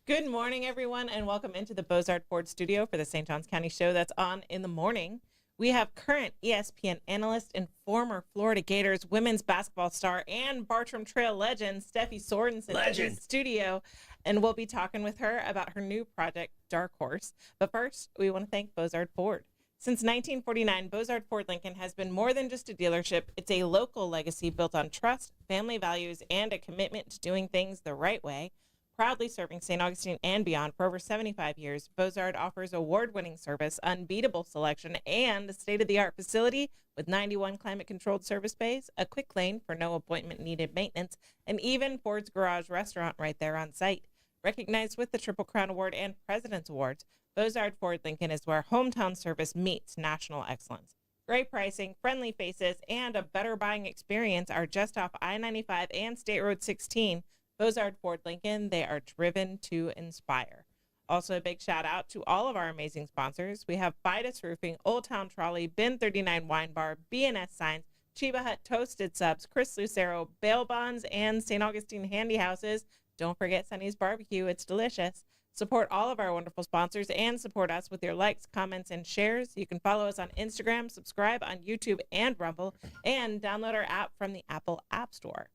Good morning, everyone, and welcome into the Bozard Ford studio for the St. Johns County show that's on in the morning. We have current ESPN analyst and former Florida Gators women's basketball star and Bartram Trail legend, Steffi Sorensen, in the studio, and we'll be talking with her about her new project, Dark Horse. But first, we want to thank Bozard Ford. Since 1949, Bozard Ford Lincoln has been more than just a dealership. It's a local legacy built on trust, family values, and a commitment to doing things the right way. Proudly serving St. Augustine and beyond for over 75 years, Bozard offers award-winning service, unbeatable selection, and a state-of-the-art facility with 91 climate-controlled service bays, a quick lane for no appointment-needed maintenance, and even Ford's Garage restaurant right there on site. Recognized with the Triple Crown Award and President's Awards, Bozard Ford Lincoln is where hometown service meets national excellence. Great pricing, friendly faces, and a better buying experience are just off I-95 and State Road 16. Bozard Ford Lincoln, they are driven to inspire. Also, a big shout out to all of our amazing sponsors. We have Fidus Roofing, Old Town Trolley, Bin 39 Wine Bar, B&S Signs, Chiba Hut Toasted Subs, Chris Lucero, Bail Bonds, and St. Augustine Handy Houses. Don't forget Sonny's Barbecue. It's delicious. Support all of our wonderful sponsors and support us with your likes, comments, and shares. You can follow us on Instagram, subscribe on YouTube and Rumble, and download our app from the Apple App Store.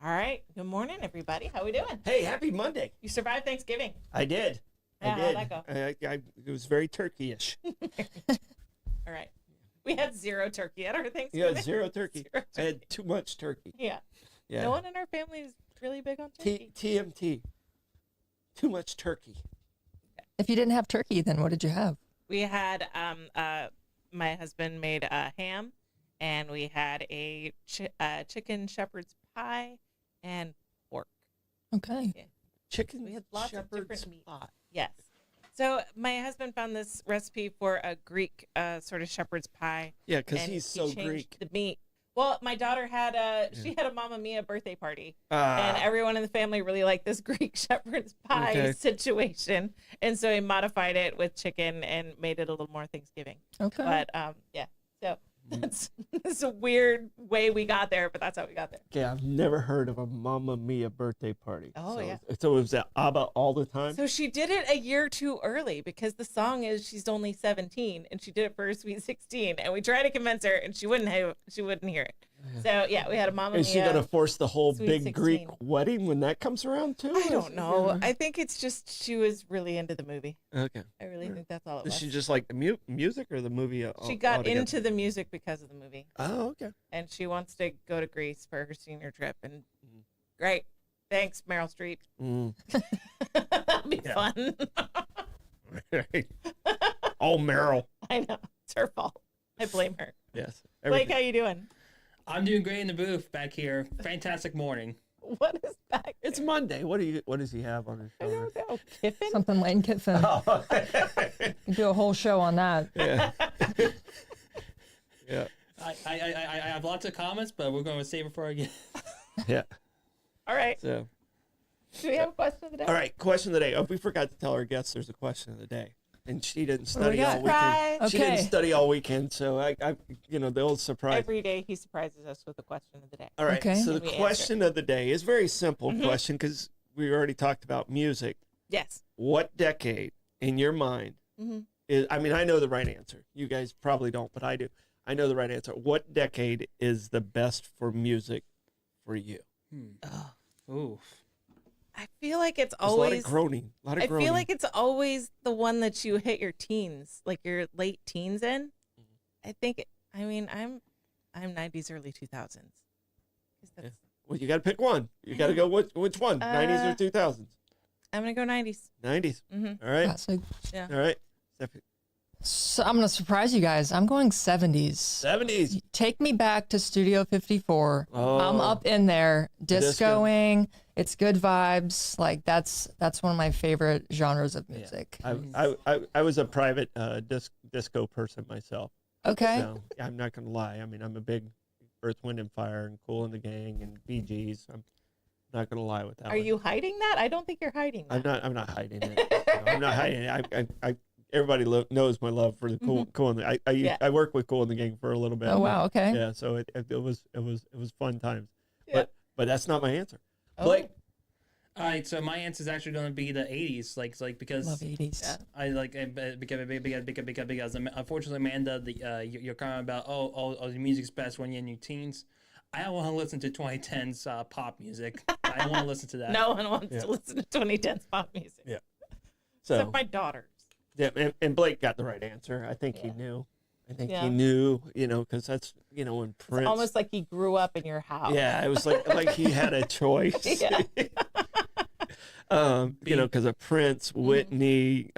All right. Good morning, everybody. How we doing? Hey, happy Monday. You survived Thanksgiving. I did. Yeah, I did. how'd that go? It was very turkey-ish. All right. We had zero turkey at our Thanksgiving. Yeah, zero turkey. I had too much turkey. Yeah. Yeah. No one in our family is really big on turkey. TMT. Too much turkey. If you didn't have turkey, then what did you have? We had, my husband made a ham, and we had a chicken shepherd's pie and pork. Okay. Yeah. Chicken We had lots shepherd's of different meat. pie. Yes. So my husband found this recipe for a Greek sort of shepherd's pie. Yeah, because and he's he so changed Greek. the meat. Well, my daughter had she had a Mamma Mia birthday party, Ah. and everyone in the family really liked this Greek shepherd's pie situation, and so he modified it with chicken and made it a little more Thanksgiving. Okay. But yeah, so that's a weird way we got there, but that's how we got there. Okay, I've never heard of a Mamma Mia birthday party. Oh, yeah. So it was at ABBA all the time? So she did it a year too early because the song is she's only 17 and she did it for her sweet 16, and we tried to convince her and she wouldn't hear it. So yeah, we had a Mamma Mia. Is she going to force the whole Sweet big 16. Greek wedding when that comes around too? I don't know. I think it's just she was really into the movie. Okay. I really think that's all it Does was. she just like the music or the movie? She got altogether? into the music because of the movie, Oh, okay. and she wants to go to Greece for her senior trip. And great, thanks, Meryl Streep. Mm. That'll be Yeah. fun. Oh, Meryl. I know it's her fault. I blame her. Yes. Blake, how you doing? I'm doing great in the booth back here. Fantastic morning. What is back? It's Monday. What does he have on his I shoulder? don't know. Kiffin? Something Lane Kiffin. Oh. You can do a whole show on that. Yeah. Yeah. I have lots of comments, but we're going to save it for again. Yeah. All right. So, Do we have a question of the day? all right. Question of the day. Oh, we forgot to tell our guests there's a question of the day, and she didn't What do we study all got? weekend. Surprise. She didn't Okay. study all weekend, so I, the old surprise. Every day he surprises us with a question of the day. All right. Okay. So And the we answer question of the day is a very simple Mhm. question because we already talked about music. Yes. What decade in your mind Mm-hmm. is? I mean, I know the right answer. You guys probably don't, but I do. I know the right answer. What decade is the best for music for you? Ooh. I feel like it's There's a lot of always. groaning. A lot of I groaning. feel like it's always the one that you hit your teens, like your late teens in. I think. I mean, I'm 90s, early 2000s. 'Cause that's- Well, you got to pick one. You got to go which one? 90s or 2000s? I'm gonna go 90s. 90s. Mm-hmm. All right. Classic. Yeah. All right. Steffi. So I'm going to surprise you guys. I'm going 70s. 70s. Take me back to Studio 54. Oh. I'm up in there Disco. discoing. It's good vibes. Like that's one of my favorite genres of music. I was a private disco person myself. Okay. So I'm not going to lie. I mean, I'm a big Earth, Wind, and Fire and Kool and the Gang and Bee Gees. I'm not going to lie with that Are one. you hiding that? I don't think you're hiding that. I'm not hiding it. No, I'm not hiding it. Everybody knows my love for the Kool and the. Yeah. I worked with Kool and the Gang for a little bit. Oh wow. Okay. Yeah, so it was fun times. Yeah. But that's not my answer. Oh. Blake, All right, so my answer is actually going to be the '80s, because Love 80s. I like because unfortunately, Amanda, you're comment about the music's best when you're in your teens. I don't want to listen to 2010s pop music. I don't want to listen to that. No one wants to listen to 2010s pop music. Yeah. Except So my daughters. yeah, and Blake got the right answer. I think he knew. I think Yeah. he knew. Because that's when Prince. It's almost like he grew up in your house. Yeah, it was like he had a choice. Yeah. Because of Prince, Whitney,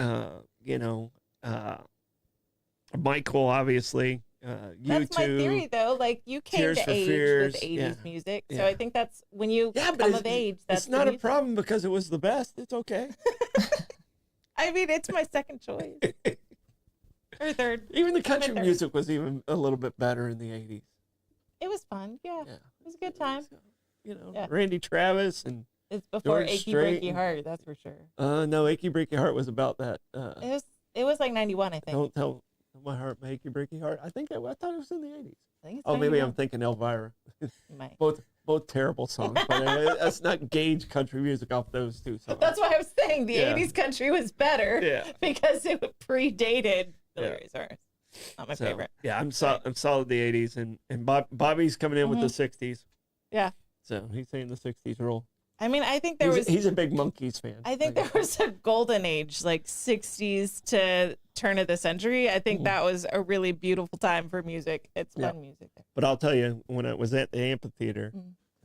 Michael, obviously, That's my U2. theory, though. Like, you came Tears to for age Fears, with 80s yeah. music. So Yeah. I think that's when you but come of age. That's it's not the a music. problem because it was the best. It's okay. I mean, it's my second choice. Or third. Even the country third. music was even a little bit better in the 80s. It was fun. Yeah. Yeah. It was a good time. Yeah. Randy Travis and It's before George Achy Strait Breaky and- Heart, that's for sure. no, Achy Breaky Heart was about that. It was like 91, I think. Don't tell my heart, my achy breaky heart. I thought it was in the 80s. I think it's Oh, maybe 91. I'm thinking Elvira. You might. Both terrible songs, but let's not gauge country music off those two songs. That's why I was saying the Yeah. 80s country was better Yeah. because it predated Billy Yeah. Ray Cyrus. Not my So, favorite. Yeah, I'm solid the 80s, and Bobby's coming in with the 60s. Yeah. So he's saying the 60s rule. I mean, I think there was. He's a big Monkees fan. I think there was a golden age, like 60s to turn of the century. I think that was a really beautiful time for music. It's fun music there. But I'll tell you, when I was at the amphitheater,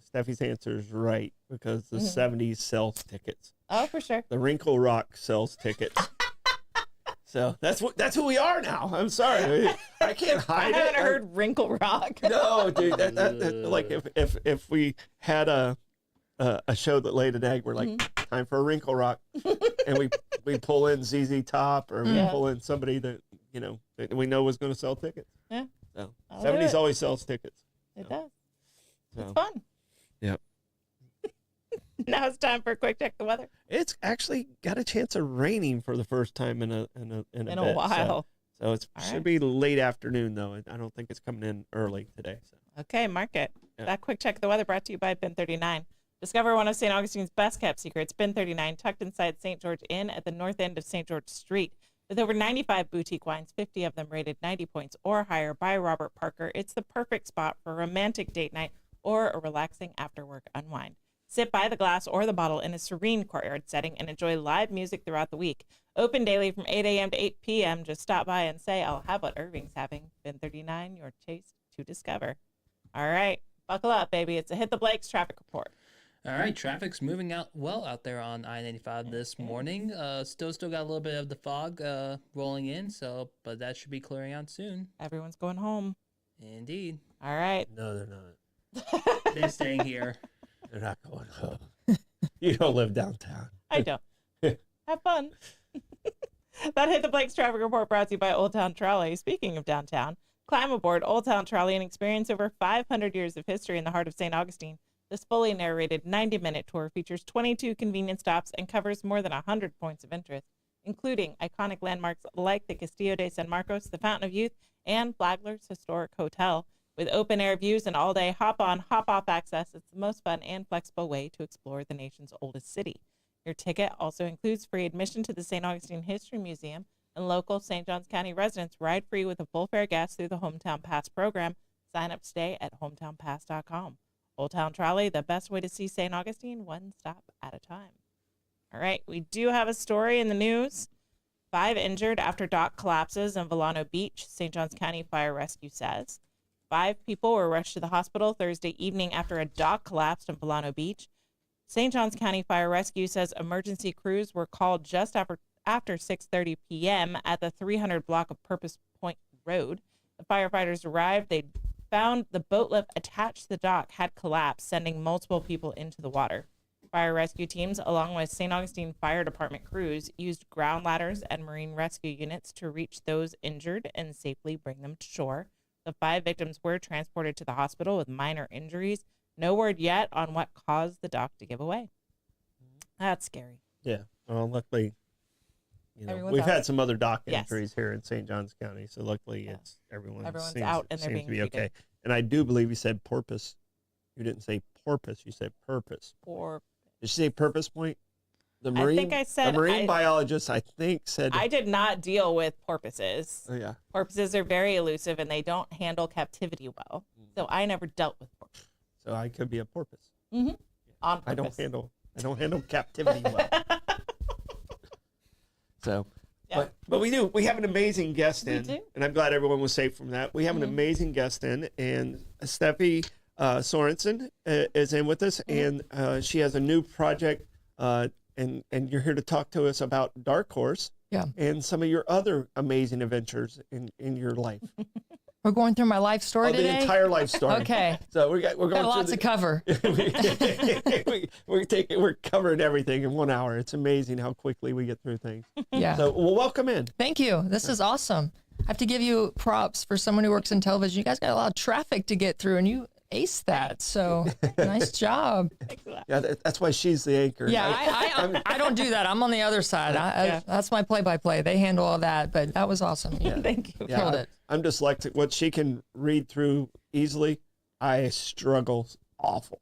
Steffi's answer is right because the 70s sells tickets. Oh, for sure. The Wrinkle Rock sells tickets. So that's who we are now. I'm sorry, I can't I hide haven't it. heard Wrinkle Rock. No, dude. That like if we had a show that laid an egg, we're like, time for a Wrinkle Rock, and we pull in ZZ Top or we pull in somebody that that we know was going to sell tickets. Yeah. So I'll do 70s it. always sells tickets. It does. So, It's fun. Yep. Now it's time for a quick check the weather. It's actually got a chance of raining for the first time in a bit, while. So it All should right. be late afternoon though. I don't think it's coming in early today. So Okay, mark it. Yeah. That quick check of the weather brought to you by Bin 39. Discover one of St. Augustine's best kept secrets, Bin 39, tucked inside St. George Inn at the north end of St. George Street. With over 95 boutique wines, 50 of them rated 90 points or higher by Robert Parker, it's the perfect spot for a romantic date night or a relaxing after-work unwind. Sit by the glass or the bottle in a serene courtyard setting and enjoy live music throughout the week. Open daily from 8 a.m. to 8 p.m. Just stop by and say, I'll have what Irving's having. Bin 39, your taste to discover. All right, buckle up, baby. It's a Hit the Blake's traffic report. All right, traffic's moving out well out there on I-95 this morning. Still got a little bit of the fog rolling in, but that should be clearing out soon. Everyone's going home. Indeed, All right. no, they're not. they're staying here. They're not going home. You don't live downtown. I don't. Have fun. That Hit the Blake's traffic report brought to you by Old Town Trolley. Speaking of downtown, climb aboard Old Town Trolley and experience over 500 years of history in the heart of St. Augustine. This fully narrated 90-minute tour features 22 convenient stops and covers more than 100 points of interest, including iconic landmarks like the Castillo de San Marcos, the Fountain of Youth, and Flagler's Historic Hotel. With open-air views and all-day hop-on, hop-off access, it's the most fun and flexible way to explore the nation's oldest city. Your ticket also includes free admission to the St. Augustine History Museum, and local St. Johns County residents ride free with a full fare gas through the Hometown Pass program. Sign up today at hometownpass.com. Old Town Trolley, the best way to see St. Augustine, one stop at a time. All right, we do have a story in the news. 5 injured after dock collapses in Volano Beach, St. Johns County Fire Rescue says. 5 people were rushed to the hospital Thursday evening after a dock collapsed in Volano Beach. St. Johns County Fire Rescue says emergency crews were called just after 6:30 p.m. at the 300 block of Purpose Point Road. The firefighters arrived. They found the boat lift attached to the dock had collapsed, sending multiple people into the water. Fire rescue teams, along with St. Augustine Fire Department crews, used ground ladders and marine rescue units to reach those injured and safely bring them to shore. The 5 victims were transported to the hospital with minor injuries. No word yet on what caused the dock to give away. That's scary. Yeah. Well, luckily, Everyone's we've out. had some other dock Yes. injuries here in St. Johns County, so luckily Yeah. everyone's Everyone's out and they're seems being to be treated. okay. And I do believe you said porpoise. You didn't say porpoise. You said purpose. Or Did she say purpose point? The I think I said the marine biologist, I think, said. I did not deal with porpoises. Oh, yeah. Porpoises are very elusive and they don't handle captivity well. So I never dealt with porpoises. So I could be a porpoise. Mm-hmm. On purpose. I don't handle captivity well. So, Yeah. but we have an amazing guest in, do. and I'm glad everyone was safe from that. We have an amazing guest in, and Steffi Sorensen is in with us, and she has a new project, and you're here to talk to us about Dark Horse, and some of your other amazing adventures in your life. We're going through my life story today? The entire life story. Okay. So we're going Got lots to cover. we're covering everything in 1 hour. It's amazing how quickly we get through things. Yeah. So welcome in. Thank you. This is awesome. I have to give you props for someone who works in television. You guys got a lot of traffic to get through, and you aced that. So nice job. Yeah, that's why she's the anchor. Yeah, I don't do that. I'm on the other side. That's my play-by-play. They handle all that, but that was awesome. Yeah. Thank you. Killed it. I'm dyslexic. What she can read through easily, I struggle awful.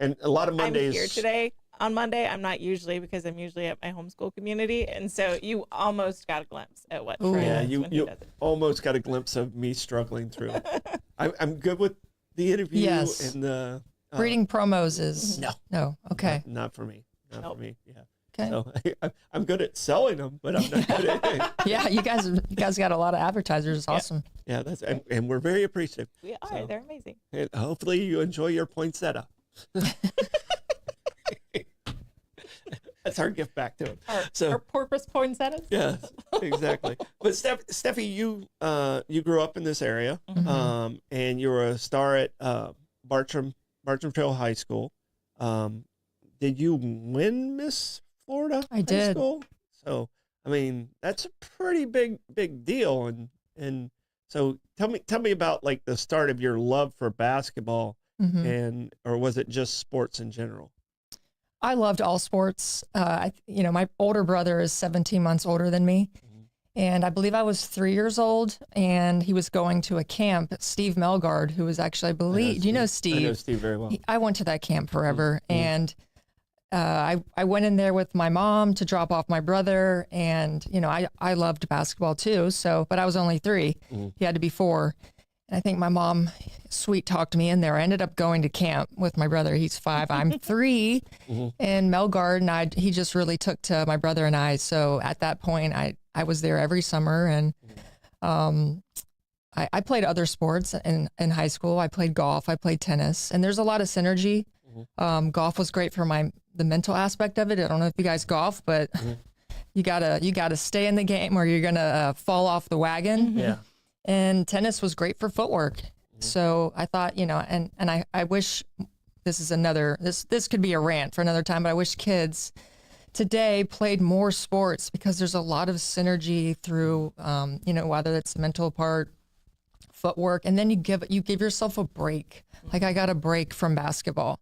And a lot of Mondays. I'm here today on Monday. I'm not usually because I'm usually at my homeschool community. And so you almost got a glimpse at what Trey does when he does it. Almost got a glimpse of me struggling through. I'm good with the interview and the reading promos is no. Okay. Not for me. Not for me. Yeah. Okay. So I'm good at selling them, but I'm not good at it. Yeah, you guys got a lot of advertisers. It's awesome. Yeah, and we're very appreciative. We are. So, they're amazing. And hopefully you enjoy your poinsettia. That's our gift back to him. Our porpoise poinsettias. Yes, exactly. But Steffi, you grew up in this area, and you were a star at Bartram Trail High School. Did you win Miss Florida? I did. School? So I mean, that's a pretty big deal. And so tell me about like the start of your love for basketball, or was it just sports in general? I loved all sports. My older brother is 17 months older than me. And I believe I was 3 years old, and he was going to a camp. Steve Melgard, who was actually, do you know Steve? I know Steve very well. I went to that camp forever, and I went in there with my mom to drop off my brother, and I loved basketball too. But I was only 3. He had to be 4. And I think my mom sweet talked me in there. I ended up going to camp with my brother. He's 5, I'm 3. And Melgard he just really took to my brother and I. So at that point, I was there every summer, and I played other sports in high school. I played golf, I played tennis, and there's a lot of synergy. Golf was great for the mental aspect of it. I don't know if you guys golf, but you gotta stay in the game or you're gonna fall off the wagon. Yeah. And tennis was great for footwork. So I thought, and I wish this could be a rant for another time, but I wish kids today played more sports because there's a lot of synergy through, whether it's the mental part, footwork, and then you give yourself a break. Like I got a break from basketball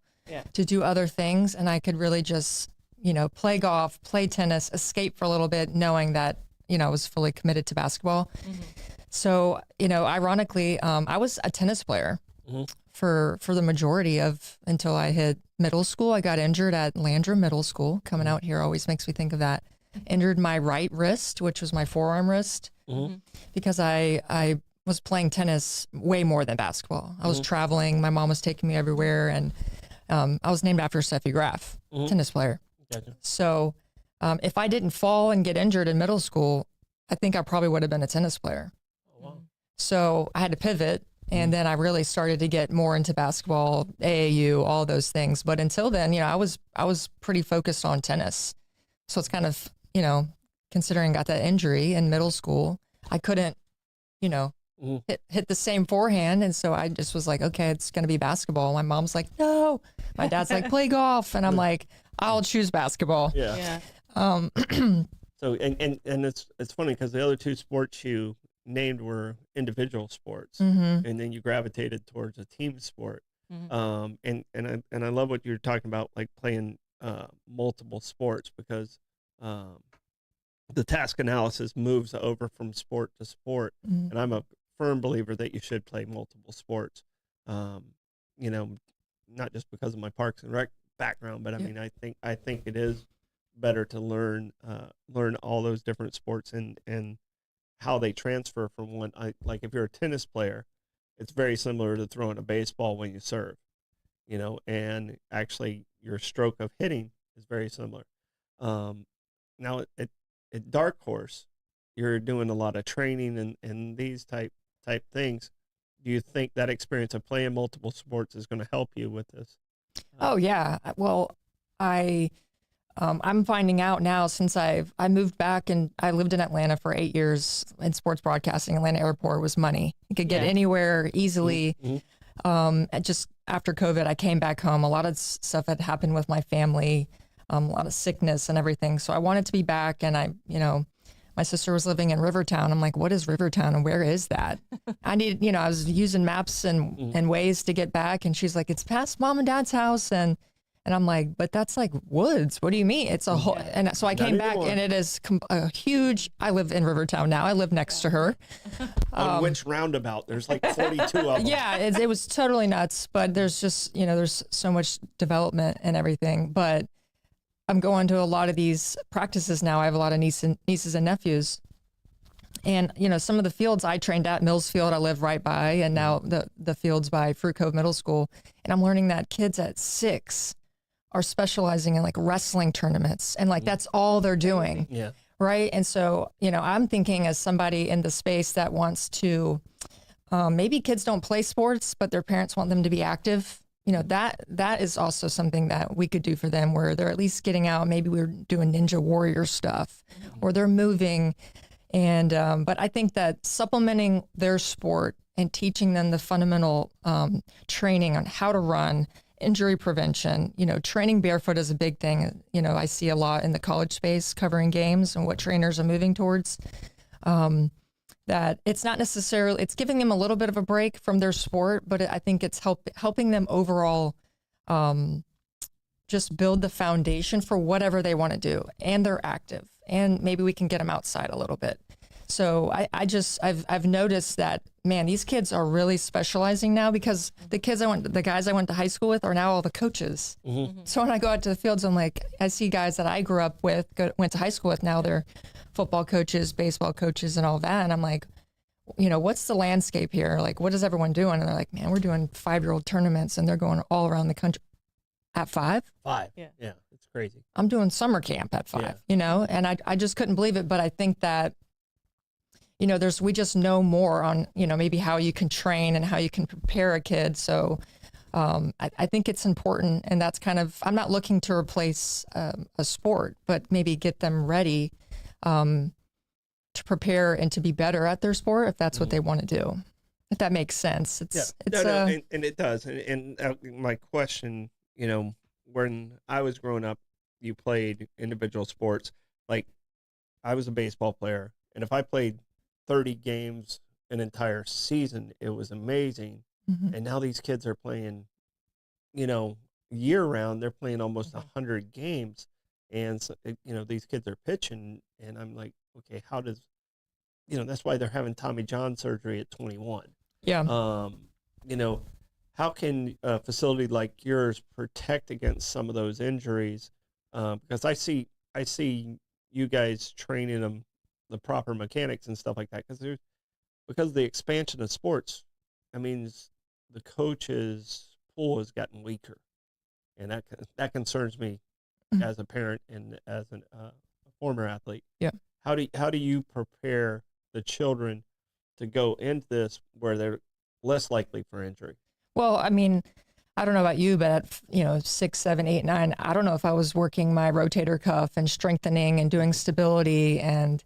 to do other things, and I could really just, play golf, play tennis, escape for a little bit, knowing that, I was fully committed to basketball. So, ironically, I was a tennis player for the majority of until I hit middle school. I got injured at Landrum Middle School. Coming out here always makes me think of that. Injured my right wrist, which was my forearm wrist, because I was playing tennis way more than basketball. I was traveling. My mom was taking me everywhere, and I was named after Steffi Graf, tennis player. Gotcha. So if I didn't fall and get injured in middle school, I think I probably would have been a tennis player. So I had to pivot, and then I really started to get more into basketball, AAU, all those things. But until then, I was pretty focused on tennis. So it's kind of, considering I got that injury in middle school, I couldn't, hit the same forehand. And so I just was like, okay, it's going to be basketball. My mom's like, no. My dad's like, play golf. And I'm like, I'll choose basketball. Yeah. So, and it's funny because the other 2 sports you named were individual sports, and then you gravitated towards a team sport. And I love what you're talking about, like playing multiple sports, because the task analysis moves over from sport to sport, and I'm a firm believer that you should play multiple sports. Not just because of my Parks and Rec background, but I mean, I think it is better to learn all those different sports and how they transfer from one. Like if you're a tennis player, it's very similar to throwing a baseball when you serve, and actually your stroke of hitting is very similar. Now at Dark Horse, you're doing a lot of training and these type things. Do you think that experience of playing multiple sports is going to help you with this? Oh yeah. Well, I'm finding out now since I moved back and I lived in Atlanta for 8 years in sports broadcasting. Atlanta airport was money. You could get anywhere easily. And just after COVID, I came back home. A lot of stuff had happened with my family, a lot of sickness and everything. So I wanted to be back, and my sister was living in Rivertown. I'm like, what is Rivertown and where is that? I was using maps and Waze to get back. And she's like, it's past mom and dad's house. And I'm like, but that's like woods. What do you mean? It's a whole, and so I came back and it is a huge, I live in Rivertown now. I live next to her. On which roundabout? There's like 42 of them. Yeah, it was totally nuts, but there's just, there's so much development and everything. But I'm going to a lot of these practices now. I have a lot of nieces and nephews. And, some of the fields I trained at, Mills Field, I live right by, and now the fields by Fruit Cove Middle School. And I'm learning that kids at 6 are specializing in like wrestling tournaments. And like, that's all they're doing. Yeah. Right. And so, I'm thinking as somebody in the space that wants to, maybe kids don't play sports, but their parents want them to be active. That is also something that we could do for them, where they're at least getting out. Maybe we're doing Ninja Warrior stuff, or they're moving. And, but I think that supplementing their sport and teaching them the fundamental training on how to run, injury prevention, training barefoot is a big thing. I see a lot in the college space covering games and what trainers are moving towards. That it's not necessarily, it's giving them a little bit of a break from their sport, but I think it's helping them overall just build the foundation for whatever they want to do, and they're active, and maybe we can get them outside a little bit. So I've noticed that, man, these kids are really specializing now, because the guys I went to high school with are now all the coaches. So when I go out to the fields, I'm like, I see guys that I grew up with, went to high school with, now they're football coaches, baseball coaches, and all that. And I'm like, what's the landscape here? Like, what is everyone doing? And they're like, man, we're doing 5-year-old tournaments, and they're going all around the country. At 5? 5. Yeah. It's crazy. I'm doing summer camp at 5, and I just couldn't believe it. But I think that, we just know more on, maybe how you can train and how you can prepare a kid. So I think it's important. And that's kind of, I'm not looking to replace a sport, but maybe get them ready to prepare and to be better at their sport, if that's what they want to do, if that makes sense. And it does. And my question, when I was growing up, you played individual sports. Like, I was a baseball player, and if I played 30 games an entire season, it was amazing. And now these kids are playing, year round. They're playing almost 100 games, and so, these kids are pitching, and I'm like, okay, how does, that's why they're having Tommy John surgery at 21. Yeah. How can a facility like yours protect against some of those injuries? Because I see you guys training them the proper mechanics and stuff like that. Because of the expansion of sports, I mean, the coaches' pool has gotten weaker, and that concerns me as a parent and as a former athlete. Yeah. How do you prepare the children to go into this where they're less likely for injury? Well, I mean, I don't know about you, but at 6, 7, 8, 9, I don't know if I was working my rotator cuff and strengthening and doing stability and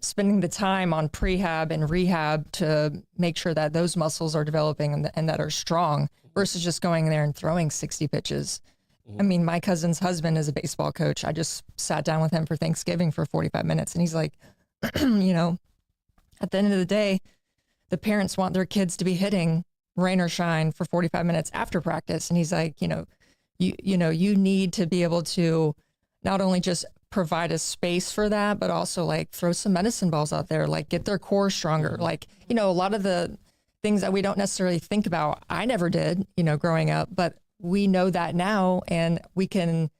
spending the time on prehab and rehab to make sure that those muscles are developing and that are strong, versus just going there and throwing 60 pitches. I mean, my cousin's husband is a baseball coach. I just sat down with him for Thanksgiving for 45 minutes, and he's like, at the end of the day, the parents want their kids to be hitting rain or shine for 45 minutes after practice. And he's like, you need to be able to not only just provide a space for that, but also like throw some medicine balls out there, like get their core stronger. Like, a lot of the things that we don't necessarily think about, I never did, growing up, but we know that now, and we can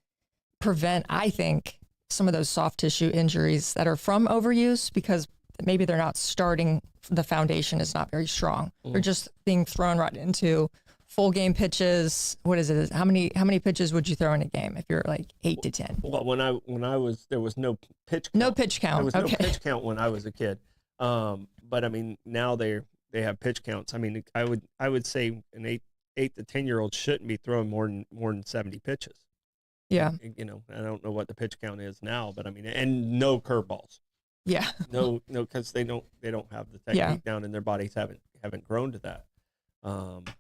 prevent, I think, some of those soft tissue injuries that are from overuse, because maybe they're not starting, the foundation is not very strong. They're just being thrown right into full game pitches. What is it? How many pitches would you throw in a game if you're like 8 to 10? Well, when I was, there was no pitch count. No pitch count. There was no pitch count when I was a kid. But I mean, now they have pitch counts. I mean, I would say an 8 to 10-year-old shouldn't be throwing more than 70 pitches. Yeah. You know, I don't know what the pitch count is now, but I mean, and no curveballs. Yeah. No, because they don't have the technique down, and their bodies haven't grown to that.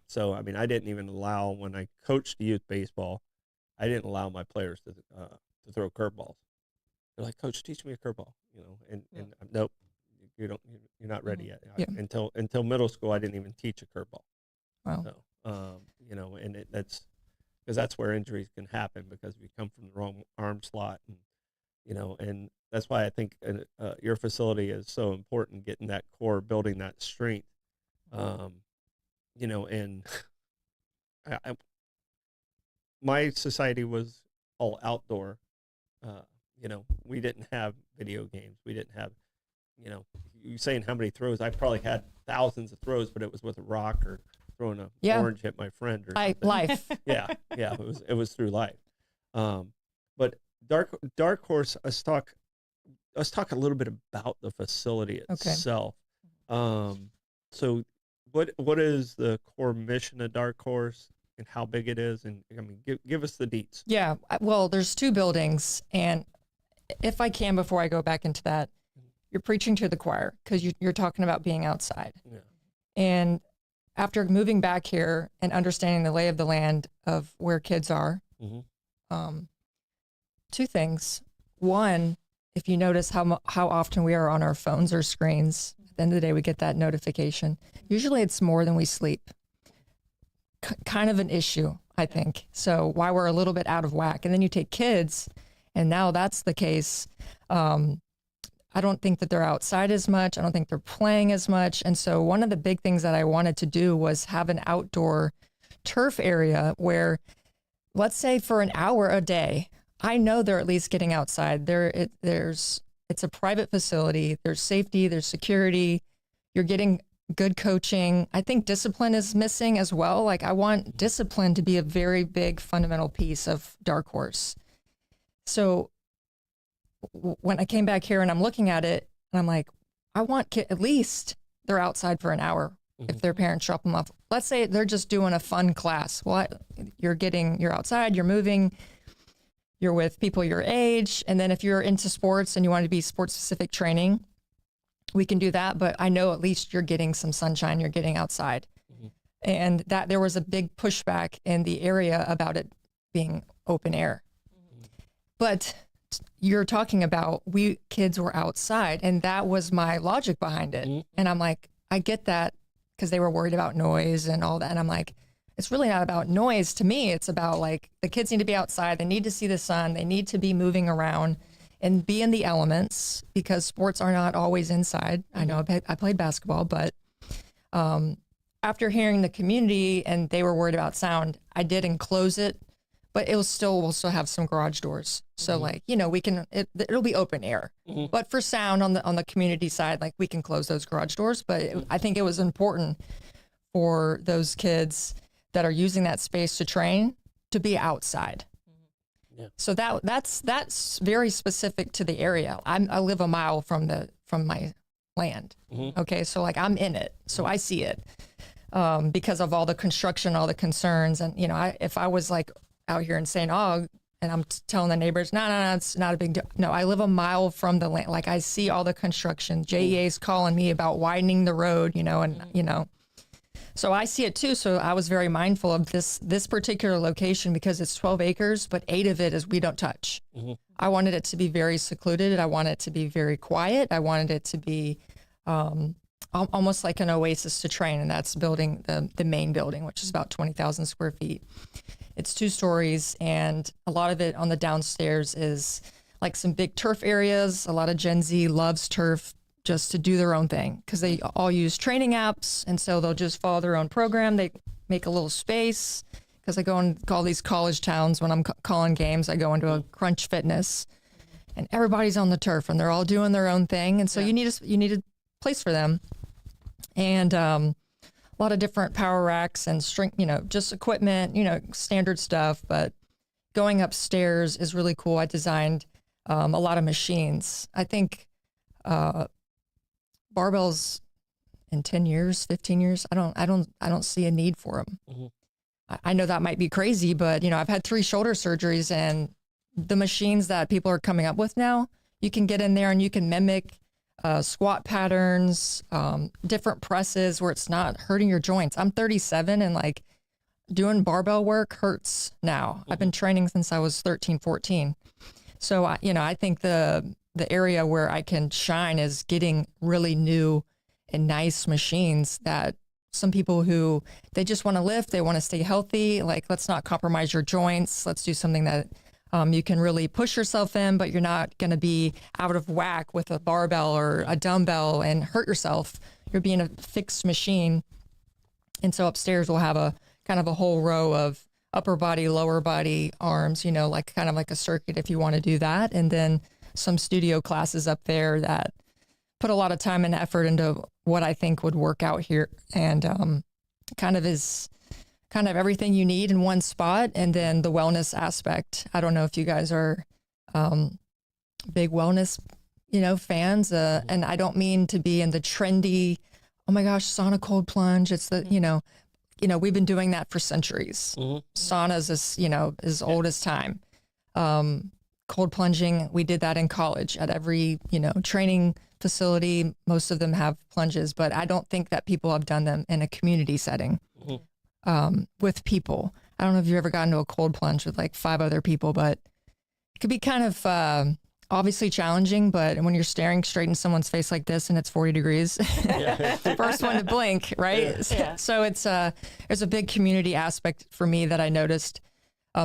So I mean, I didn't even allow, when I coached youth baseball, I didn't allow my players to throw curveballs. They're like, "Coach, teach me a curveball," you know, and nope, you're not ready yet. Yeah. Until middle school, I didn't even teach a curveball. Wow. So, you know, and that's because that's where injuries can happen, because we come from the wrong arm slot, and you know, and that's why I think your facility is so important, getting that core, building that strength. You know, and my society was all outdoor. You know, we didn't have video games. We didn't have, you know, you saying how many throws. I probably had thousands of throws, but it was with a rock or throwing a orange at my friend or something. Life. Yeah. It was through life. But Dark Horse, let's talk a little bit about the facility itself. So what is the core mission of Dark Horse, and how big it is? And I mean, give us the deets. Yeah. Well, there's 2 buildings, and if I can, before I go back into that, you're preaching to the choir, because you're talking about being outside. Yeah. And after moving back here and understanding the lay of the land of where kids are, 2 things. One, if you notice how often we are on our phones or screens, at the end of the day, we get that notification. Usually it's more than we sleep. Kind of an issue, I think. So why we're a little bit out of whack. And then you take kids, and now that's the case. I don't think that they're outside as much. I don't think they're playing as much. And so one of the big things that I wanted to do was have an outdoor turf area where, let's say for an hour a day, I know they're at least getting outside. It's a private facility. There's safety, there's security. You're getting good coaching. I think discipline is missing as well. Like, I want discipline to be a very big fundamental piece of Dark Horse. So when I came back here and I'm looking at it, and I'm like, I want at least they're outside for an hour if their parents drop them off. Let's say they're just doing a fun class. Well, you're outside, you're moving, you're with people your age. And then if you're into sports and you want to be sports specific training, we can do that. But I know at least you're getting some sunshine, you're getting outside. And that there was a big pushback in the area about it being open air. But you're talking about, we kids were outside, and that was my logic behind it. And I'm like, I get that, because they were worried about noise and all that. And I'm like, it's really not about noise to me. It's about, like, the kids need to be outside. They need to see the sun. They need to be moving around and be in the elements, because sports are not always inside. I know I played basketball, but after hearing the community and they were worried about sound, I did enclose it, but it will still have some garage doors. So like, you know, it'll be open air, but for sound on the community side, like, we can close those garage doors. But I think it was important for those kids that are using that space to train to be outside. Yeah. So that's very specific to the area. I live a mile from my land. Okay. So like, I'm in it. So I see it, because of all the construction, all the concerns. And, you know, if I was like out here in St. Aug and I'm telling the neighbors, no, it's not a big deal. No, I live a mile from the land. Like, I see all the construction. JEA's calling me about widening the road, you know, and, you know, so I see it too. So I was very mindful of this particular location, because it's 12 acres, but 8 of it is we don't touch. I wanted it to be very secluded. I wanted it to be very quiet. I wanted it to be almost like an oasis to train. And that's building the main building, which is about 20,000 square feet. It's 2 stories, and a lot of it on the downstairs is like some big turf areas. A lot of Gen Z loves turf just to do their own thing, because they all use training apps. And so they'll just follow their own program. They make a little space, because I go and call these college towns when I'm calling games. I go into a Crunch Fitness, and everybody's on the turf, and they're all doing their own thing. And so you need a place for them, and a lot of different power racks and strength, just equipment, standard stuff. But going upstairs is really cool. I designed a lot of machines. I think barbells in 10 years, 15 years, I don't see a need for them. Mm-hmm. I know that might be crazy, but I've had 3 shoulder surgeries, and the machines that people are coming up with now, you can get in there and you can mimic squat patterns, different presses where it's not hurting your joints. I'm 37 and like doing barbell work hurts now. Mm-hmm. I've been training since I was 13, 14. So, I think the area where I can shine is getting really new and nice machines that some people who they just want to lift, they want to stay healthy. Like, let's not compromise your joints. Let's do something that you can really push yourself in, but you're not going to be out of whack with a barbell or a dumbbell and hurt yourself. You're being a fixed machine. And so upstairs we'll have a kind of a whole row of upper body, lower body, arms, like kind of like a circuit if you want to do that. And then some studio classes up there that put a lot of time and effort into what I think would work out here, and kind of everything you need in one spot. And then the wellness aspect. I don't know if you guys are big wellness, fans, and I don't mean to be in the trendy, oh my gosh, sauna cold plunge. It's the, we've been doing that for centuries. Mm-hmm. Saunas is, as old as time. Cold plunging, we did that in college at every, training facility. Most of them have plunges, but I don't think that people have done them in a community setting with people. I don't know if you've ever gotten to a cold plunge with like 5 other people, but it could be kind of obviously challenging. But when you're staring straight in someone's face like this and it's 40 degrees, first one to blink, right? Yeah. So it's there's a big community aspect for me that I noticed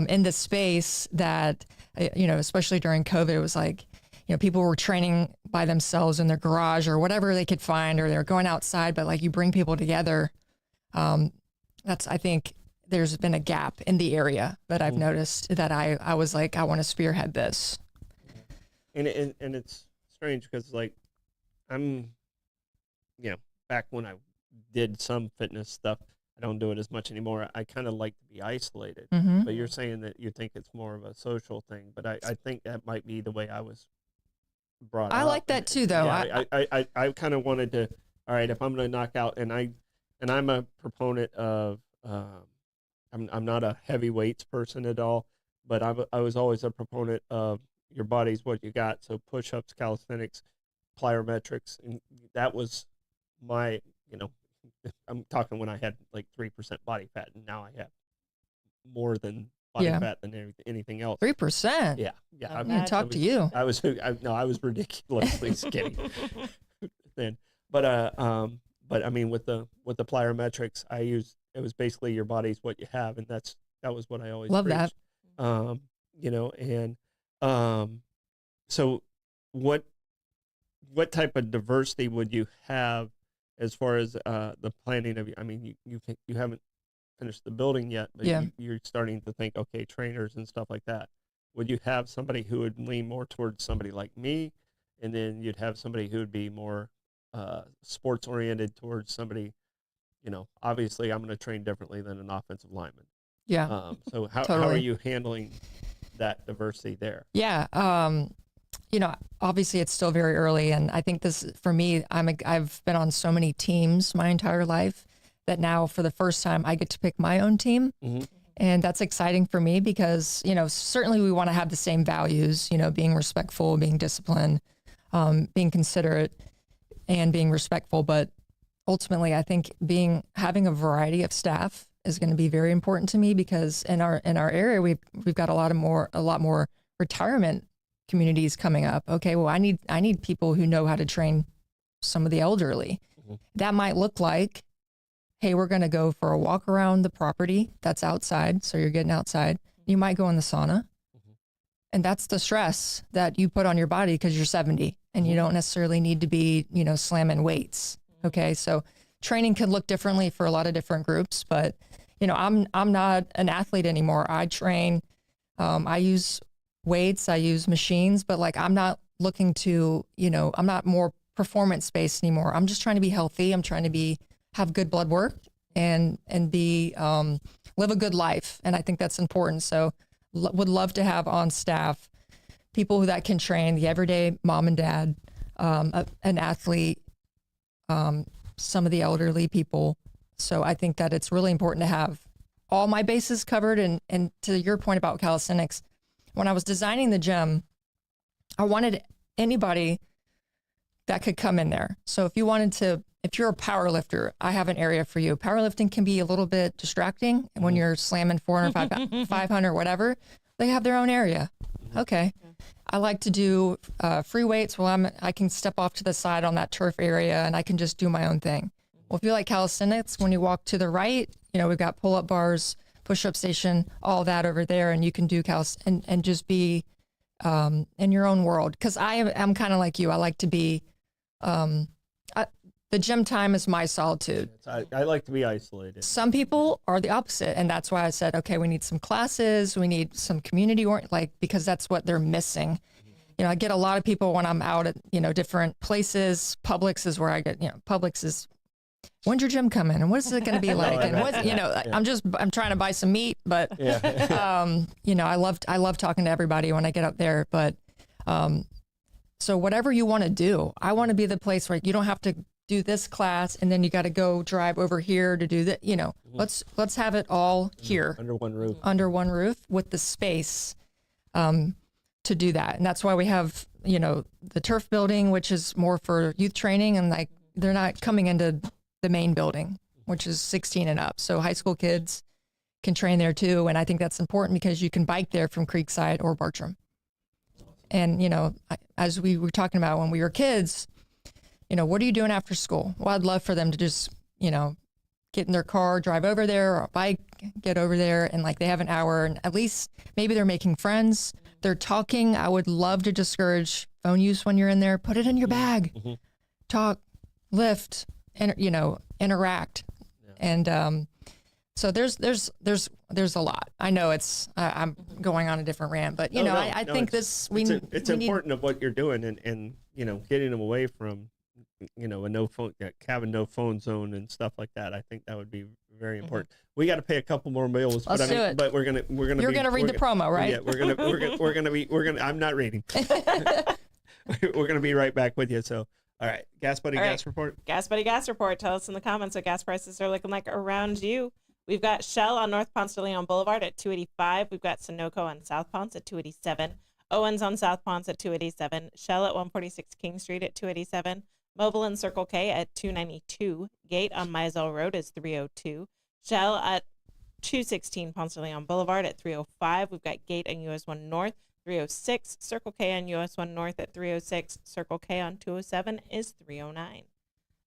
in the space that, especially during COVID, it was like, people were training by themselves in their garage or whatever they could find, or they're going outside, but like you bring people together. I think there's been a gap in the area that I've noticed that I was like, I want to spearhead this. And it's strange because like I'm, back when I did some fitness stuff, I don't do it as much anymore. I kind of like to be isolated, but you're saying that you think it's more of a social thing, but I think that might be the way I was brought up. I like that too, though. Yeah, I kind of wanted to, all right, if I'm going to knock out, and I'm a proponent of, I'm not a heavy weights person at all, but I was always a proponent of your body's what you got. So push-ups, calisthenics, plyometrics, and that was my, I'm talking when I had like 3% body fat, and now I have more than body fat than anything else. 3%. Yeah. I'm gonna talk to you. I was ridiculously skinny then, but I mean with the plyometrics, it was basically your body's what you have, and that was what I always love preached. That. So what type of diversity would you have as far as the planning of? I mean, you haven't finished the building yet, but you're starting to think, okay, trainers and stuff like that. Would you have somebody who would lean more towards somebody like me, and then you'd have somebody who would be more sports oriented towards somebody? Obviously, I'm going to train differently than an offensive lineman. Yeah. So how totally. are you handling that diversity there? Yeah. Obviously it's still very early, and I think this for me, I've been on so many teams my entire life that now for the first time I get to pick my own team. Mm-hmm. And that's exciting for me because, certainly we want to have the same values, being respectful, being disciplined, being considerate, and being respectful. But ultimately, I think having a variety of staff is going to be very important to me because in our area, we've got a lot more retirement communities coming up. Okay, well, I need people who know how to train some of the elderly. Mm-hmm. That might look like, hey, we're going to go for a walk around the property that's outside. So you're getting outside. You might go in the sauna. Mm-hmm. And that's the stress that you put on your body because you're 70 and you don't necessarily need to be, slamming weights. Okay. So training can look differently for a lot of different groups, but I'm not an athlete anymore. I train, I use weights, I use machines, but like, I'm not looking to, I'm not more performance based anymore. I'm just trying to be healthy. I'm trying to have good blood work and be, live a good life. And I think that's important. So would love to have on staff people that can train the everyday mom and dad, an athlete, some of the elderly people. So I think that it's really important to have all my bases covered. And to your point about calisthenics, when I was designing the gym, I wanted anybody that could come in there. So if you're a power lifter, I have an area for you. Powerlifting can be a little bit distracting when you're slamming 400, 500, whatever. They have their own area. Okay. I like to do free weights. Well, I can step off to the side on that turf area and I can just do my own thing. Well, if you like calisthenics, when you walk to the right, we've got pull-up bars, push-up station, all that over there, and you can do and just be in your own world. Because I'm kind of like you. I like to be. The gym time is my solitude. I like to be isolated. Some people are the opposite, and that's why I said, okay, we need some classes, we need some community because that's what they're missing. I get a lot of people when I'm out at different places. Publix is where I get. Publix is. When's your gym coming, and what is it going to be like? And what I'm trying to buy some meat, but I love talking to everybody when I get up there. But so whatever you want to do, I want to be the place where you don't have to do this class and then you got to go drive over here to do that. Let's have it all here under one roof with the space to do that. And that's why we have the turf building, which is more for youth training, and like they're not coming into the main building, which is 16 and up. So high school kids can train there too. And I think that's important because you can bike there from Creekside or Bartram. And, as we were talking about when we were kids, what are you doing after school? Well, I'd love for them to just, get in their car, drive over there, or bike, get over there. And like they have an hour, and at least maybe they're making friends. They're talking. I would love to discourage phone use when you're in there. Put it in your bag, talk, lift, and, interact. Yeah. And, so there's a lot. I know I'm going on a different rant, but I think it's important of what you're doing and getting them away from a no phone, having no phone zone and stuff like that. I think that would be very important. We got to pay a couple more bills. Let's do it. But we're gonna. You're gonna read the promo, right? Yeah, we're gonna. I'm not reading. We're gonna be right back with you. So. All right, Gas Buddy Gas Report. Gas Buddy Gas Report. Tell us in the comments what gas prices are looking like around you. We've got Shell on North Ponce de Leon Boulevard at $2.85. We've got Sunoco on South Ponce at $2.87. Owens on South Ponce at $2.87. Shell at 146 King Street at $2.87. Mobile and Circle K at $2.92. Gate on Mizell Road is $3.02. Shell at 216 Ponce de Leon Boulevard at $3.05. We've got Gate on US 1 North $3.06. Circle K on US 1 North at $3.06. Circle K on 207 is $3.09.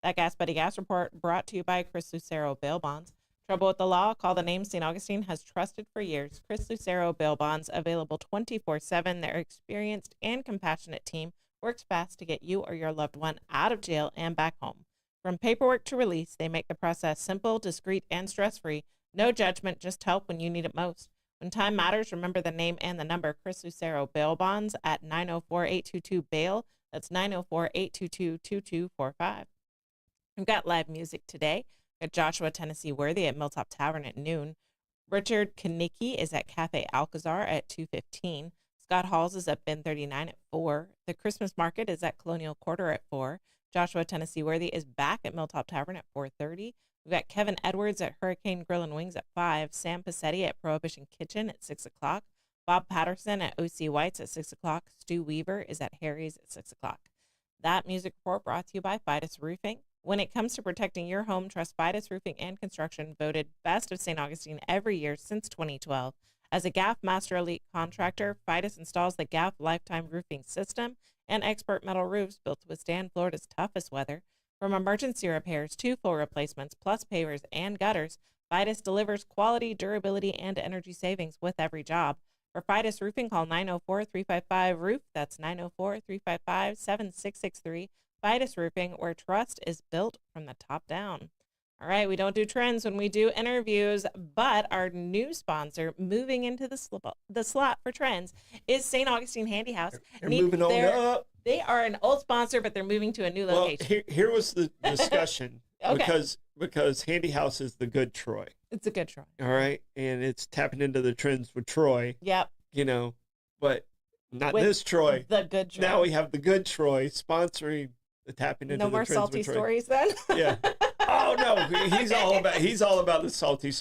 That Gas Buddy Gas Report brought to you by Chris Lucero Bail Bonds. Trouble with the law? Call the name St. Augustine has trusted for years. Chris Lucero Bail Bonds, available 24/7. Their experienced and compassionate team works fast to get you or your loved one out of jail and back home. From paperwork to release, they make the process simple, discreet, and stress-free. No judgment, just help when you need it most. When time matters, remember the name and the number. Chris Lucero Bail Bonds at 904-822-BAIL. That's 904-822-2245. We've got live music today. We've got Joshua Tennessee Worthy at Milltop Tavern at noon. Richard Kanicki is at Cafe Alcazar at 2:15. Scott Halls is at Ben 39 at 4. The Christmas Market is at Colonial Quarter at 4. Joshua Tennessee Worthy is back at Milltop Tavern at 4:30. We've got Kevin Edwards at Hurricane Grill and Wings at 5. Sam Passetti at Prohibition Kitchen at 6 o'clock. Bob Patterson at O.C. White's at 6 o'clock. Stu Weaver is at Harry's at 6 o'clock. That music report brought to you by Fidus Roofing. When it comes to protecting your home, trust Fidus Roofing and Construction, voted Best of St. Augustine every year since 2012. As a GAF Master Elite contractor, Fidus installs the GAF Lifetime Roofing System and expert metal roofs built to withstand Florida's toughest weather. From emergency repairs to full replacements, plus pavers and gutters, Fidus delivers quality, durability, and energy savings with every job. For Fidus Roofing, call 904-355-ROOF. That's 904-355-7663. Fidus Roofing, where trust is built from the top down. All right, we don't do trends when we do interviews, but our new sponsor moving into the slot for trends is St. Augustine Handy House. They're moving on up. They are an old sponsor, but they're moving to a new location. Well, here was the discussion. Okay. Because Handy House is the good Troy. It's a good Troy. All right. And it's tapping into the trends with Troy. Yep. You know, but not With this Troy. The good Troy. Now we have the good Troy sponsoring the tapping into no the more trends salty with Troy. stories then? Yeah. Oh no, he's all about the salty.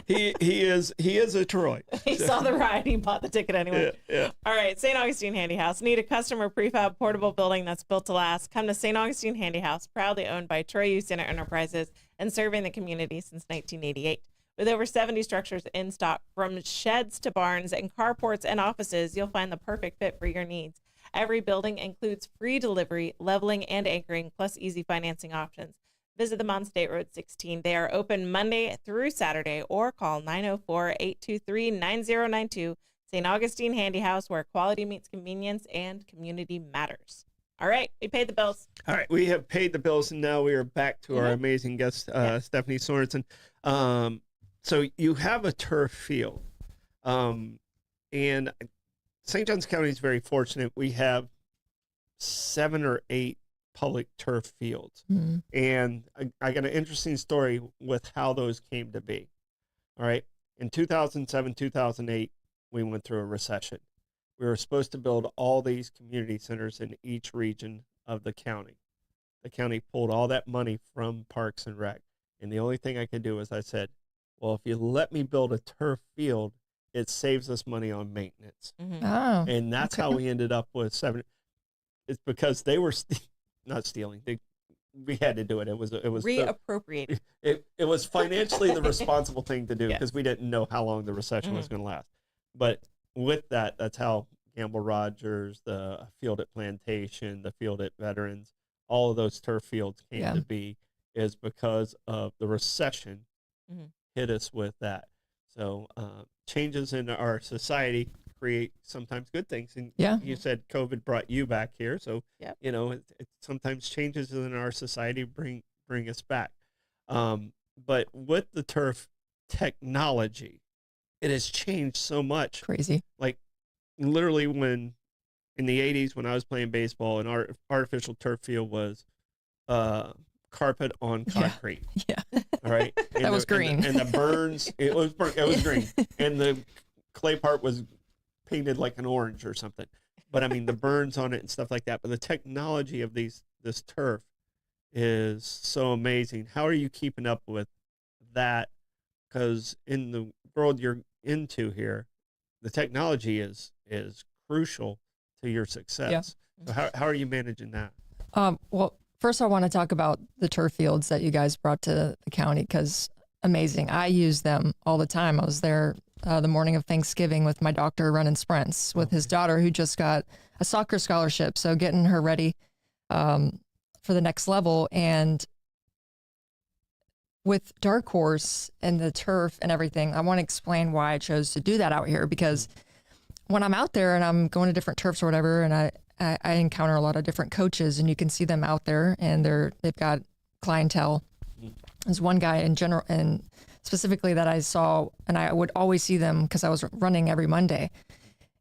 He is a Troy. He saw the ride. He bought the ticket anyway. Yeah. All right, St. Augustine Handy House. Need a customer prefab portable building that's built to last? Come to St. Augustine Handy House, proudly owned by Troy Youth Center Enterprises and serving the community since 1988. With over 70 structures in stock, from sheds to barns and carports and offices, you'll find the perfect fit for your needs. Every building includes free delivery, leveling, and anchoring, plus easy financing options. Visit them on State Road 16. They are open Monday through Saturday, or call 904-823-9092. St. Augustine Handy House, where quality meets convenience and community matters. All right, we paid the bills. All right, we have paid the bills, and now we are back to our amazing guest, Stephanie Sorensen. So you have a turf field, and St. Johns County is very fortunate. We have 7 or 8 public turf fields. Mm-hmm. And I got an interesting story with how those came to be. All right. In 2007, 2008, we went through a recession. We were supposed to build all these community centers in each region of the county. The county pulled all that money from Parks and Rec. And the only thing I could do is I said, well, if you let me build a turf field, it saves us money on maintenance. Mm-hmm. Oh, and that's how we ended up with 7. It's because they were not stealing. We had to do it. It was reappropriated. It was financially the responsible thing to do because we didn't know how long the recession was going to last. But with that, that's how Gamble Rogers, the field at Plantation, the field at Veterans, all of those turf fields came to be, is because of the recession hit us with that. So changes in our society create sometimes good things. And you said COVID brought you back here. So, you know, it sometimes changes in our society bring us back. But with the turf technology, it has changed so much. Crazy. Like literally when in the 80s, when I was playing baseball, an artificial turf field was carpet on concrete. Yeah. All right. That was green. And the burns, it was green. And the clay part was painted like an orange or something. But I mean, the burns on it and stuff like that. But the technology of this turf is so amazing. How are you keeping up with that? Because in the world you're into here, the technology is crucial to your success. So how are you managing that? Well, first I want to talk about the turf fields that you guys brought to the county, because amazing. I use them all the time. I was there the morning of Thanksgiving with my doctor running sprints with his daughter, who just got a soccer scholarship. So getting her ready for the next level. And with Dark Horse and the turf and everything, I want to explain why I chose to do that out here, because when I'm out there and I'm going to different turfs or whatever, and I encounter a lot of different coaches, and you can see them out there and they've got clientele. There's one guy in general and specifically that I saw, and I would always see them because I was running every Monday.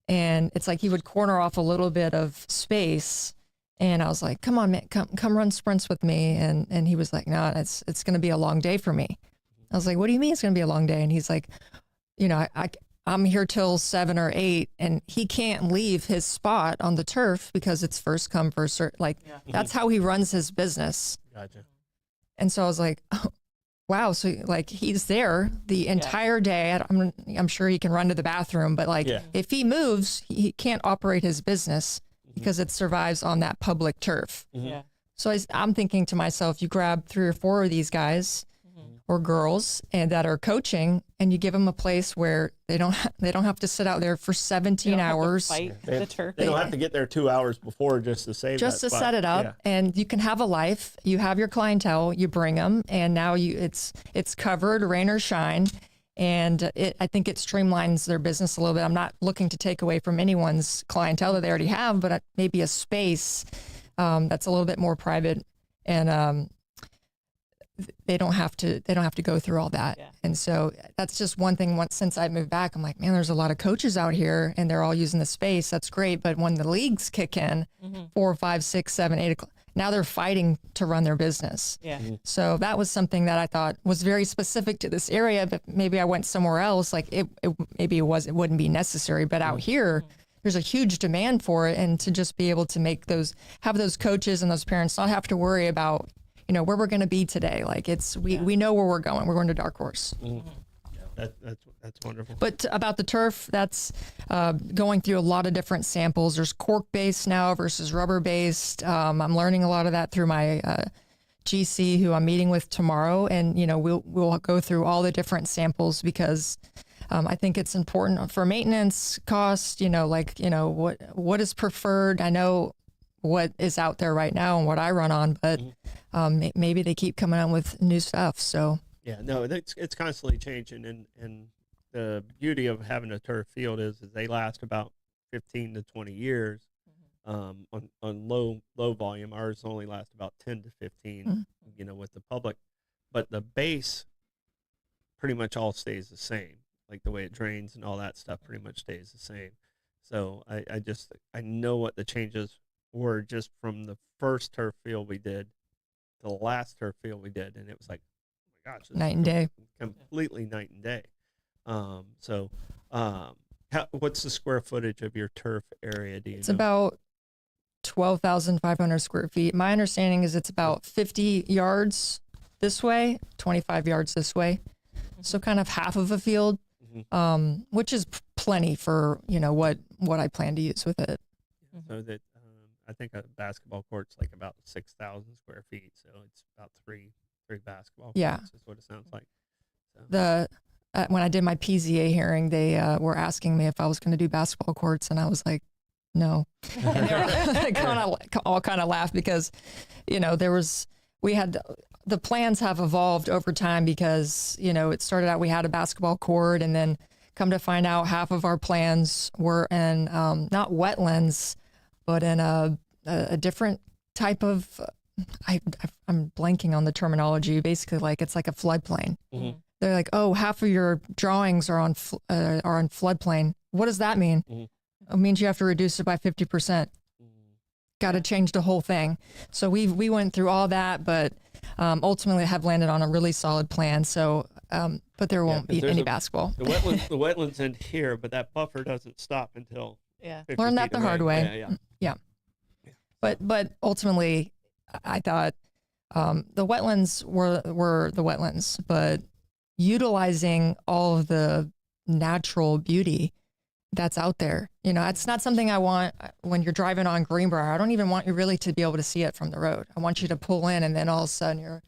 And it's like he would corner off a little bit of space, and I was like, "Come on, man, come run sprints with me." And he was like, "No, it's going to be a long day for me." I was like, "What do you mean it's going to be a long day?" And he's like, "You know, I'm here till 7 or 8, and he can't leave his spot on the turf because it's first come, first served." Like that's how he runs his business. Gotcha. And so I was like, oh, wow. So like he's there the entire day. I'm sure he can run to the bathroom, but like if he moves, he can't operate his business because it survives on that public turf. Yeah. So I'm thinking to myself, you grab 3 or 4 of these guys or girls and that are coaching, and you give them a place where they don't have to sit out there for 17 hours. Fight the turf. They don't have to get there 2 hours before just to save just that to spot. set it up, and you can have a life. You have your clientele, you bring them, and now it's covered, rain or shine. And I think it streamlines their business a little bit. I'm not looking to take away from anyone's clientele that they already have, but maybe a space that's a little bit more private. And they don't have to go through all that. Yeah. And so that's just one thing. Since I moved back, I'm like, man, there's a lot of coaches out here and they're all using the space. That's great. But when the leagues kick in, 4, 5, 6, 7, 8 o'clock, now they're fighting to run their business. Yeah. So that was something that I thought was very specific to this area, but maybe I went somewhere else. Like it wouldn't be necessary, but out here, there's a huge demand for it. And to just be able to have those coaches and those parents not have to worry about, where we're going to be today. Like we know where we're going. We're going to Dark Horse. That's wonderful. But about the turf, that's going through a lot of different samples. There's cork-based now versus rubber-based. I'm learning a lot of that through my GC, who I'm meeting with tomorrow, and we'll go through all the different samples because I think it's important for maintenance cost. What is preferred. I know what is out there right now and what I run on, but maybe they keep coming out with new stuff. So yeah, no, it's constantly changing, and the beauty of having a turf field is they last about 15 to 20 years. On low volume, ours only last about 10 to 15. With the public, but the base pretty much all stays the same. Like the way it drains and all that stuff pretty much stays the same. So I know what the changes were just from the first turf field we did to the last turf field we did, and it was like, oh my gosh, night and day, completely night and day. What's the square footage of your turf area? It's about 12,500 square feet. My understanding is it's about 50 yards this way, 25 yards this way. So kind of half of a field, which is plenty for, what I plan to use with it. So that, I think a basketball court's like about 6,000 square feet. So it's about three basketball courts is what it sounds like. So. When I did my PZA hearing, they were asking me if I was going to do basketball courts, and I was like, no. And they all kind of laughed because, the plans have evolved over time because, it started out we had a basketball court, and then come to find out half of our plans were in not wetlands, but in a different type of, I'm blanking on the terminology, basically like it's like a floodplain. They're like, oh, half of your drawings are on floodplain. What does that mean? It means you have to reduce it by 50%. Got to change the whole thing. So we went through all that, but ultimately have landed on a really solid plan. So, but there won't be any basketball. The wetlands end here, but that buffer doesn't stop until 50 learn that feet the away. hard way. Yeah. But ultimately, I thought the wetlands were the wetlands, but utilizing all of the natural beauty that's out there. It's not something I want when you're driving on Greenbrier. I don't even want you really to be able to see it from the road. I want you to pull in and then all of a sudden you're,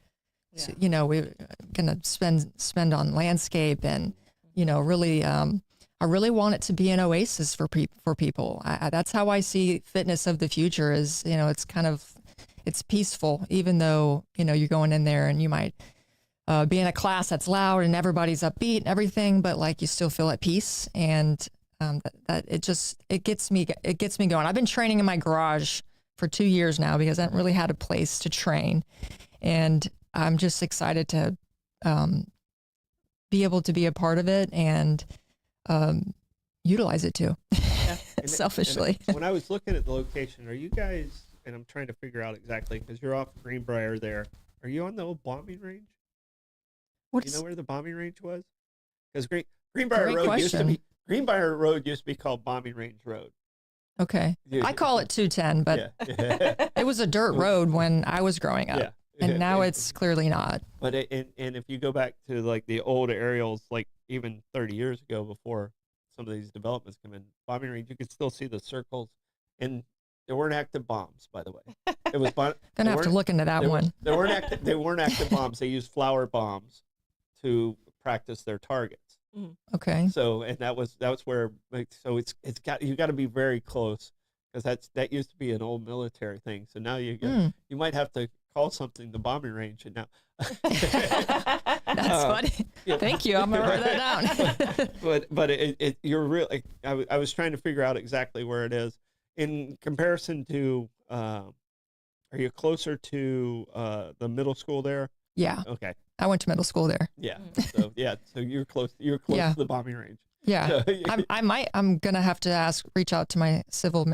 we're going to spend on landscape and, really, I really want it to be an oasis for people. That's how I see fitness of the future is, it's peaceful, even though, you're going in there and you might be in a class that's loud and everybody's upbeat and everything, but like you still feel at peace. And it gets me going. I've been training in my garage for 2 years now because I haven't really had a place to train, and I'm just excited to be able to be a part of it and utilize it too. Selfishly. When I was looking at the location, are you guys? And I'm trying to figure out exactly because you're off Greenbrier there. Are you on the old bombing range? Do you know where the bombing range was? Because Greenbrier Road used to be called Bombing Range Road. Okay. I call it 210, but it was a dirt road when I was growing up. And now it's clearly not. But and if you go back to like the old aerials, like even 30 years ago before some of these developments come in, bombing range, you could still see the circles. And there weren't active bombs, by the way. It was Gonna have to look into that one. They weren't active bombs. They used flower bombs to practice their targets. Okay. So, and that was where, so you got to be very close because that used to be an old military thing. So now you might have to call something the bombing range. And now that's funny. Yeah. Thank you. I'm gonna write that down. but you're really. I was trying to figure out exactly where it is in comparison to. Are you closer to the middle school there? Yeah. Okay. I went to middle school there. Yeah. So so you're close. You're close Yeah. to the bombing range. Yeah. I'm going to have to reach out to my civil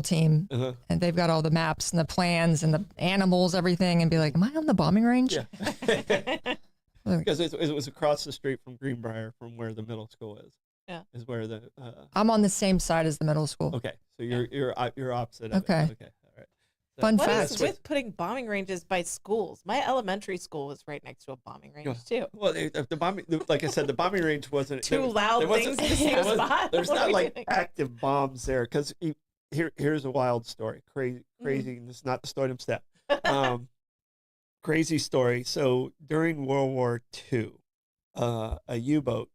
team, Uh-huh. and they've got all the maps and the plans and the animals, everything, and be like, am I on the bombing range? Yeah. Because it was across the street from Greenbrier, from where the middle school is. Yeah. Is where the. I'm on the same side as the middle school. Okay. So you're opposite. Of Okay. It. Okay. All right. So, Fun What fact. is with putting bombing ranges by schools? My elementary school was right next to a bombing range too. Well, the bombing, like I said, the bombing range wasn't Two there loud there wasn't- things in the same there wasn't- spot. There's What are not we like doing? active bombs there, because here's a wild story. Crazy. And this is not the story of Steph. Crazy story. So during World War II, a U-boat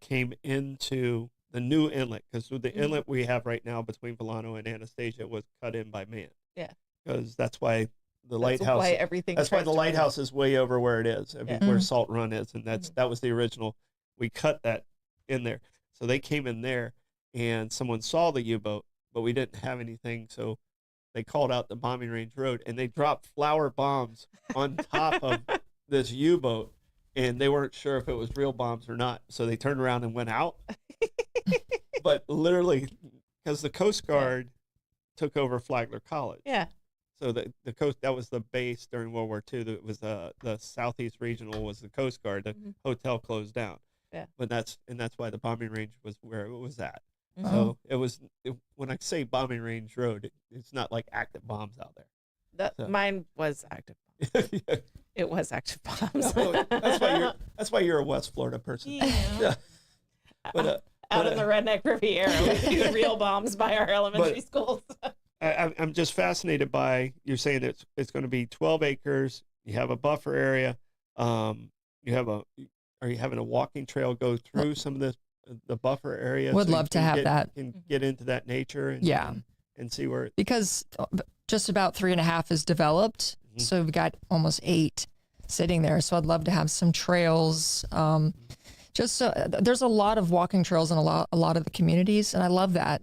came into the new inlet, because the inlet we have right now between Volano and Anastasia was cut in by man. Yeah. Because that's why the That's lighthouse. why everything. That's why tries the to run lighthouse is way over where it is. I mean, Yeah. where Salt Run is, and that was the original. We cut that in there, so they came in there, and someone saw the U-boat, but we didn't have anything, so they called out the bombing range road, and they dropped flour bombs on top of this U-boat, and they weren't sure if it was real bombs or not, so they turned around and went out. But literally, because the Coast Guard took over Flagler College. Yeah. So the coast, that was the base during World War II. That was the Southeast Regional was the Coast Guard. The hotel closed down. Yeah. But that's why the bombing range was where it was at. Mhm. So when I say bombing range road, it's not like active bombs out there. So. Mine was active. Yeah. It was active bombs. That's why you're a West Florida person. Yeah. But, Out in the redneck Riviera, we do real bombs by our elementary schools. I'm just fascinated by, you're saying it's going to be 12 acres. You have a buffer area. Are you having a walking trail go through some of the buffer area? Would so love to have that. And get into that nature and see where because just about 3.5 is developed. So we've got almost 8 sitting there. So I'd love to have some trails. Just so there's a lot of walking trails in a lot of the communities, and I love that.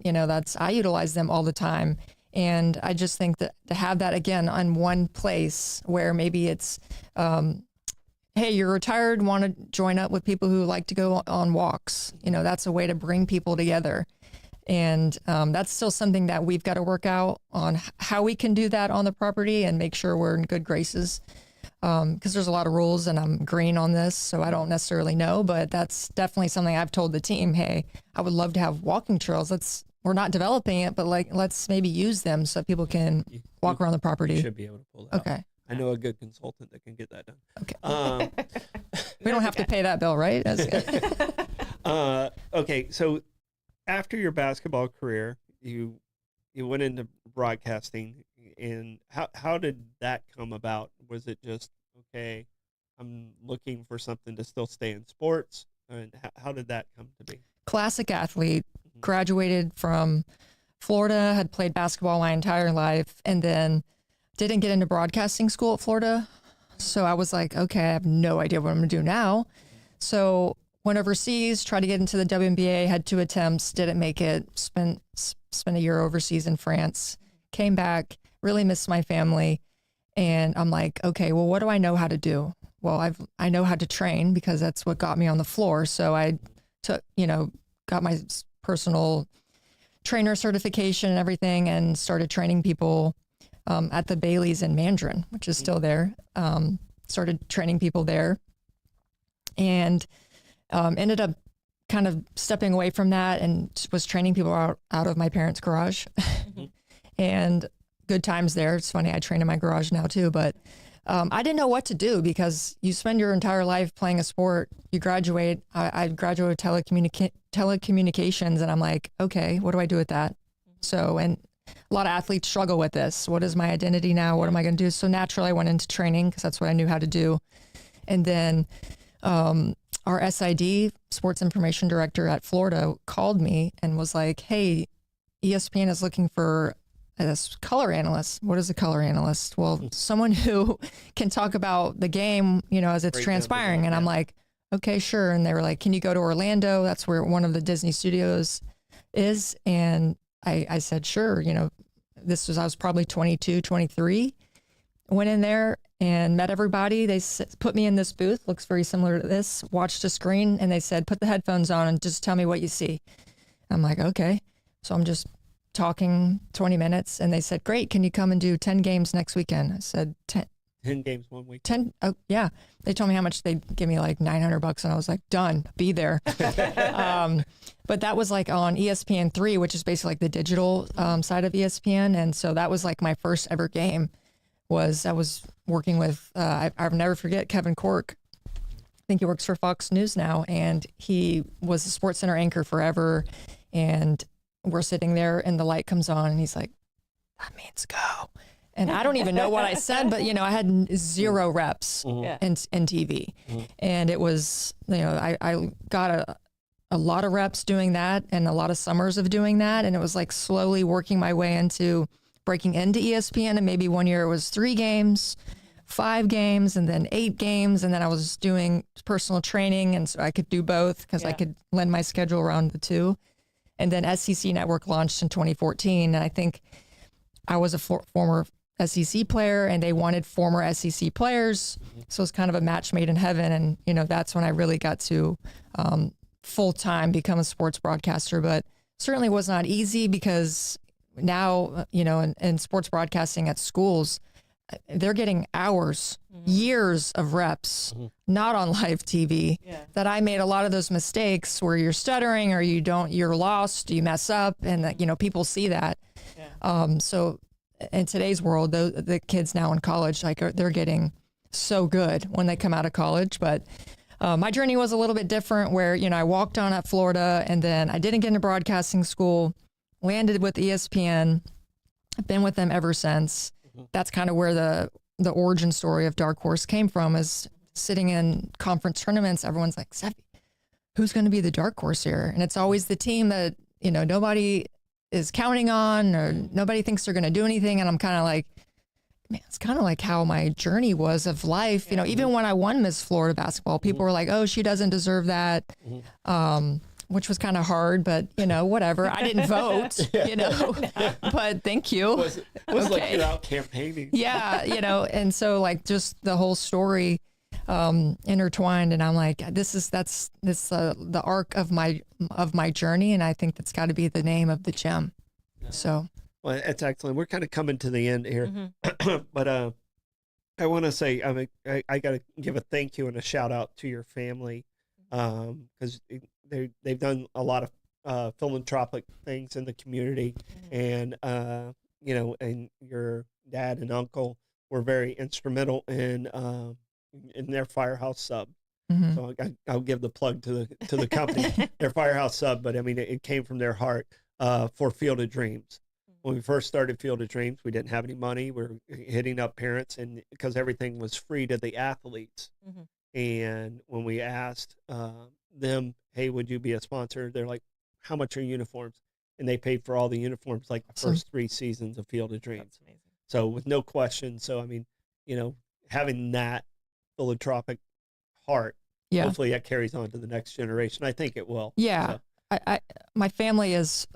I utilize them all the time, and I just think that to have that again on one place where maybe it's, hey, you're retired, want to join up with people who like to go on walks. That's a way to bring people together, and that's still something that we've got to work out on how we can do that on the property and make sure we're in good graces. Because there's a lot of rules, and I'm green on this, so I don't necessarily know, but that's definitely something I've told the team. Hey, I would love to have walking trails. We're not developing it, but let's maybe use them so people can walk around the property. you should be able to pull that. Okay. I know a good consultant that can get that done. Okay. We don't have to pay that bill, right? Okay. So after your basketball career, you went into broadcasting, and how did that come about? Was it just, okay, I'm looking for something to still stay in sports? And how did that come to be? Classic athlete, graduated from Florida, had played basketball my entire life, and then didn't get into broadcasting school at Florida. So I was like, okay, I have no idea what I'm going to do now. So went overseas, tried to get into the WNBA, had 2 attempts, didn't make it, spent a year overseas in France, came back, really missed my family. And I'm like, okay, well, what do I know how to do? Well, I know how to train because that's what got me on the floor. So I took, got my personal trainer certification and everything, and started training people at the Bailey's in Mandarin, which is still there. Started training people there, and ended up kind of stepping away from that and was training people out of my parents' garage. And good times there. It's funny, I train in my garage now too, but I didn't know what to do because you spend your entire life playing a sport, you graduate. I graduated telecommunications, and I'm like, okay, what do I do with that? So, and a lot of athletes struggle with this. What is my identity now? What am I going to do? So naturally I went into training because that's what I knew how to do. And then our SID, Sports Information Director at Florida, called me and was like, hey, ESPN is looking for a color analyst. What is a color analyst? Well, someone who can talk about the game, as it's transpiring. And I'm like, okay, sure. And they were like, can you go to Orlando? That's where one of the Disney studios is. And I said, sure. I was probably 22, 23. went in there and met everybody. They put me in this booth, looks very similar to this, watched a screen, and they said, put the headphones on and just tell me what you see. I'm like, okay. So I'm just talking 20 minutes, and they said, great, can you come and do 10 games next weekend? I said, 10 games one week. 10. Oh, yeah. They told me how much they'd give me, like $900, and I was like, done, be there. But that was like on ESPN3, which is basically like the digital side of ESPN. And so that was like my first ever game. I was working with, I'll never forget, Kevin Cork. I think he works for Fox News now, and he was a SportsCenter anchor forever. And we're sitting there, and the light comes on, and he's like, that means go. And I don't even know what I said, but, I had 0 reps in TV. And it was, I got a lot of reps doing that and a lot of summers of doing that. And it was like slowly working my way into breaking into ESPN. And maybe one year it was 3 games, 5 games, and then 8 games. And then I was doing personal training. And so I could do both because I could lend my schedule around the 2. And then SEC Network launched in 2014. And I think I was a former SEC player, and they wanted former SEC players. So it's kind of a match made in heaven. And, that's when I really got to full-time become a sports broadcaster. But certainly was not easy because now, in sports broadcasting at schools, they're getting hours, years of reps, not on live TV, that I made a lot of those mistakes where you're stuttering or you're lost, you mess up, and people see that. So in today's world, the kids now in college, they're getting so good when they come out of college. But my journey was a little bit different where, I walked on at Florida, and then I didn't get into broadcasting school, landed with ESPN. I've been with them ever since. That's kind of where the origin story of Dark Horse came from, is sitting in conference tournaments. Everyone's like, Steffi, who's going to be the Dark Horse here? And it's always the team that, nobody is counting on, or nobody thinks they're going to do anything. And I'm kind of like, man, it's kind of like how my journey was of life. Even when I won Miss Florida basketball, people were like, oh, she doesn't deserve that. Which was kind of hard, but whatever. I didn't vote, but thank you. It was like you're out campaigning. Yeah, and so like just the whole story intertwined, and I'm like, that's the arc of my journey, and I think that's got to be the name of the gym. So, well, that's excellent. We're kind of coming to the end here, but I want to say I got to give a thank you and a shout out to your family, because they've done a lot of philanthropic things in the community, and and your dad and uncle were very instrumental in their Firehouse sub. So I'll give the plug to the company, their Firehouse sub. But I mean, it came from their heart for Field of Dreams. When we first started Field of Dreams, we didn't have any money. We were hitting up parents, and because everything was free to the athletes. And when we asked them, hey, would you be a sponsor? They're like, how much are uniforms? And they paid for all the uniforms, like the first 3 seasons of Field of Dreams. So with no question. So, I mean, having that philanthropic heart, hopefully that carries on to the next generation. I think it will. Yeah. So. My family is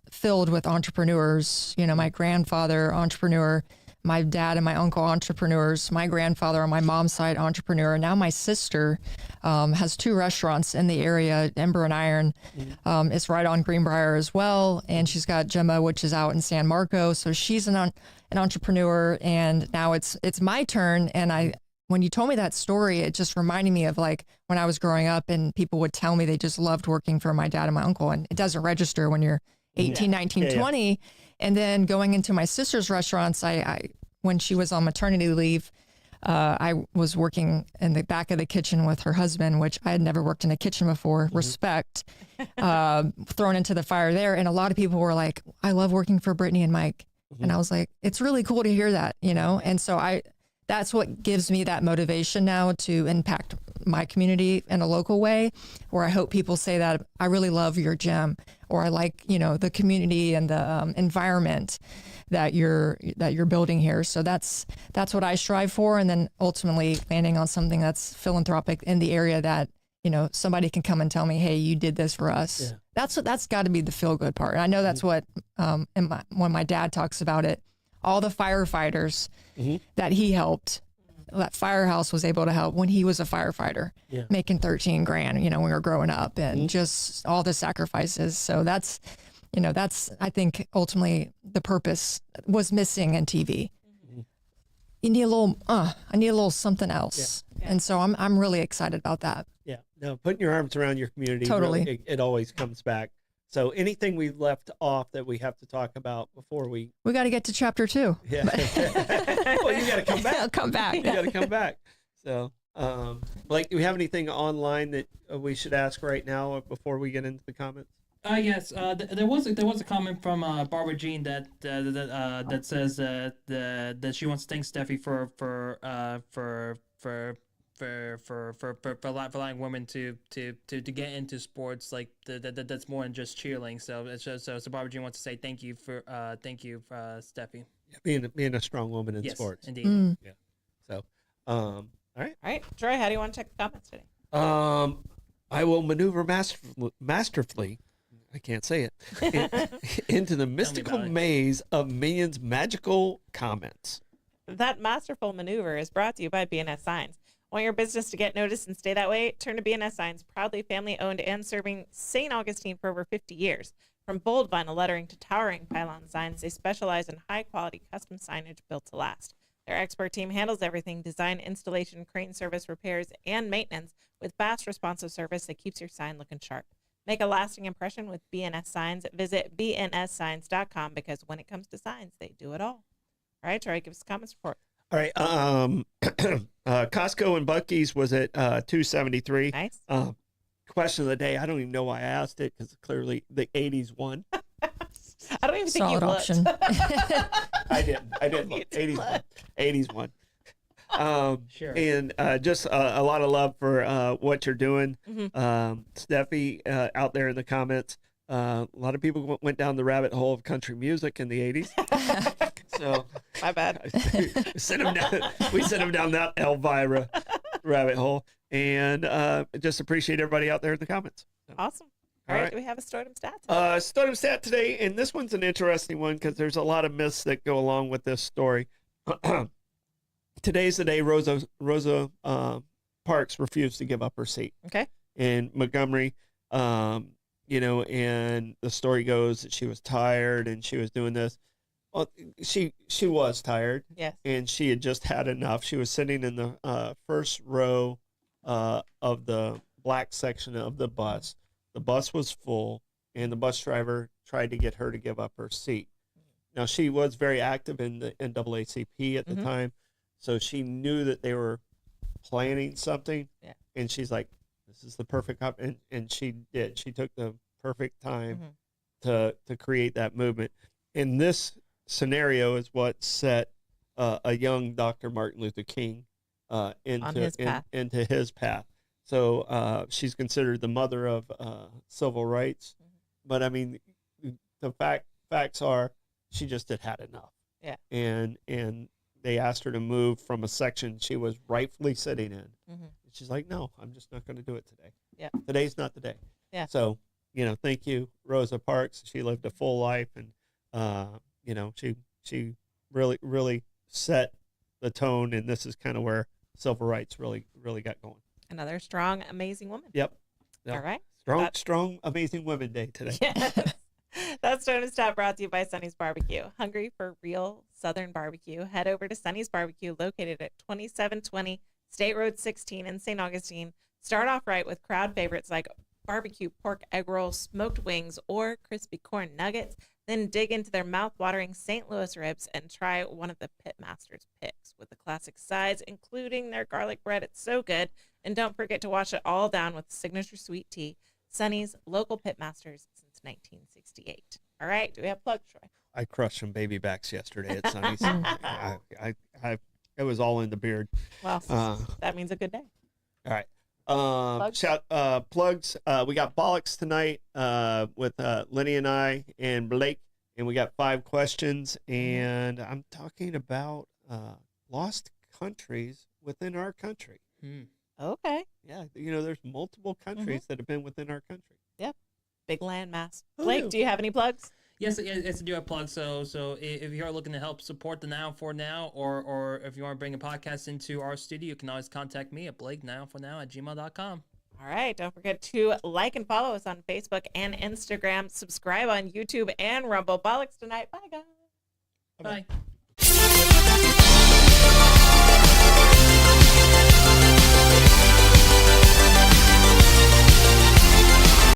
filled with entrepreneurs. My grandfather, entrepreneur. My dad and my uncle, entrepreneurs. My grandfather on my mom's side, entrepreneur. Now my sister has 2 restaurants in the area, Ember and Iron. It's right on Greenbrier as well. And she's got Gemma, which is out in San Marco. So she's an entrepreneur. And now it's my turn. And when you told me that story, it just reminded me of like when I was growing up, and people would tell me they just loved working for my dad and my uncle. And it doesn't register when you're 18, 19, 20. And then going into my sister's restaurants, when she was on maternity leave, I was working in the back of the kitchen with her husband, which I had never worked in a kitchen before. Respect, thrown into the fire there. And a lot of people were like, I love working for Brittany and Mike. And I was like, it's really cool to hear that, And so that's what gives me that motivation now to impact my community in a local way, where I hope people say that I really love your gym, or I like, the community and the environment that you're building here. So that's what I strive for. And then ultimately landing on something that's philanthropic in the area that, somebody can come and tell me, hey, you did this for us. Yeah. That's got to be the feel good part. And I know that's what, when my dad talks about it, all the firefighters that he helped, that firehouse was able to help when he was a firefighter, making 13 grand, when we were growing up, and just all the sacrifices. So that's, I think ultimately the purpose was missing in TV. You need a little, I need a little something else. Yeah. And so I'm really excited about that. Yeah. No, putting your arms around your community. Totally. Really, it always comes back. So anything we left off that we have to talk about before we got to get to chapter 2. Yeah. Well, you got to come back. I'll come back. You got to come back. So, Blake, do we have anything online that we should ask right now before we get into the comments? Yes. There was a comment from Barbara Jean that says that she wants to thank Steffi for allowing women to get into sports like that's more than just cheerleading. So Barbara Jean wants to say thank you, Steffi. Being a strong woman in sports. Indeed. Yeah. So, all right, Troy, how do you want to check the comments today? I will maneuver masterfully. I can't say it. Into the mystical maze of Minion's magical comments. That masterful maneuver is brought to you by BNS Signs. Want your business to get noticed and stay that way? Turn to BNS Signs, proudly family-owned and serving St. Augustine for over 50 years. From bold vinyl lettering to towering pylon signs, they specialize in high-quality custom signage built to last. Their expert team handles everything: design, installation, crane service, repairs, and maintenance with fast, responsive service that keeps your sign looking sharp. Make a lasting impression with BNS Signs. Visit bnssigns.com because when it comes to signs, they do it all. All right, Troy, give us a comments report. All right. Costco and Buc-ee's was at 273. Nice. Question of the day. I don't even know why I asked it because clearly the 80s won. I don't even think Solid you option. I didn't look. 80s won. Sure. And just a lot of love for what you're doing. Steffi out there in the comments. A lot of people went down the rabbit hole of country music in the 80s. So my bad. we sent them down that Elvira rabbit hole. And just appreciate everybody out there in the comments. So. Awesome. All right. Do we have a Stardom stat today? Stardom stat today, and this one's an interesting one because there's a lot of myths that go along with this story. Today's the day Rosa Parks refused to give up her seat. Okay. In Montgomery, and the story goes that she was tired and she was doing this. Well, she was tired. Yes. And she had just had enough. She was sitting in the first row of the black section of the bus. The bus was full, and the bus driver tried to get her to give up her seat. Now, she was very active in the NAACP at the time, so she knew that they were planning something. Yeah. And she's like, this is the perfect and she did. She took the perfect time to create that movement. And this scenario is what set a young Dr. Martin Luther King into his path. So she's considered the mother of civil rights. But I mean, the facts are she just had enough. Yeah. And they asked her to move from a section she was rightfully sitting in. She's like, no, I'm just not going to do it today. Yeah. Today's not the day. Yeah. So, thank you, Rosa Parks. She lived a full life, and, she really, really set the tone, and this is kind of where civil rights really, really got going. Another strong, amazing woman. Yep. All right. Strong, amazing women day today. Yes. That's Stardom Stat brought to you by Sonny's Barbecue. Hungry for real Southern barbecue? Head over to Sonny's Barbecue, located at 2720 State Road 16 in St. Augustine. Start off right with crowd favorites like barbecue pork egg rolls, smoked wings, or crispy corn nuggets. Then dig into their mouth-watering St. Louis ribs and try one of the Pitmasters picks with the classic sides, including their garlic bread. It's so good. And don't forget to wash it all down with signature sweet tea. Sonny's, local Pitmasters since 1968. All right, do we have plugs, Troy? I crushed some baby backs yesterday at Sonny's. It was all in the beard. Well, that means a good day. All right. Plugs. We got Bollocks tonight with Lenny and I and Blake, and we got 5 questions, and I'm talking about lost countries within our country. Okay. Yeah, there's multiple countries that have been within our country. Yep. Big land mass. Blake, do you have any plugs? Yes, it's a do a plug. So if you are looking to help support the Now for Now, or if you want to bring a podcast into our studio, you can always contact me at BlakeNowForNow@gmail.com. All right. Don't forget to like and follow us on Facebook and Instagram. Subscribe on YouTube and Rumble. Bollocks tonight. Bye, guys. Bye.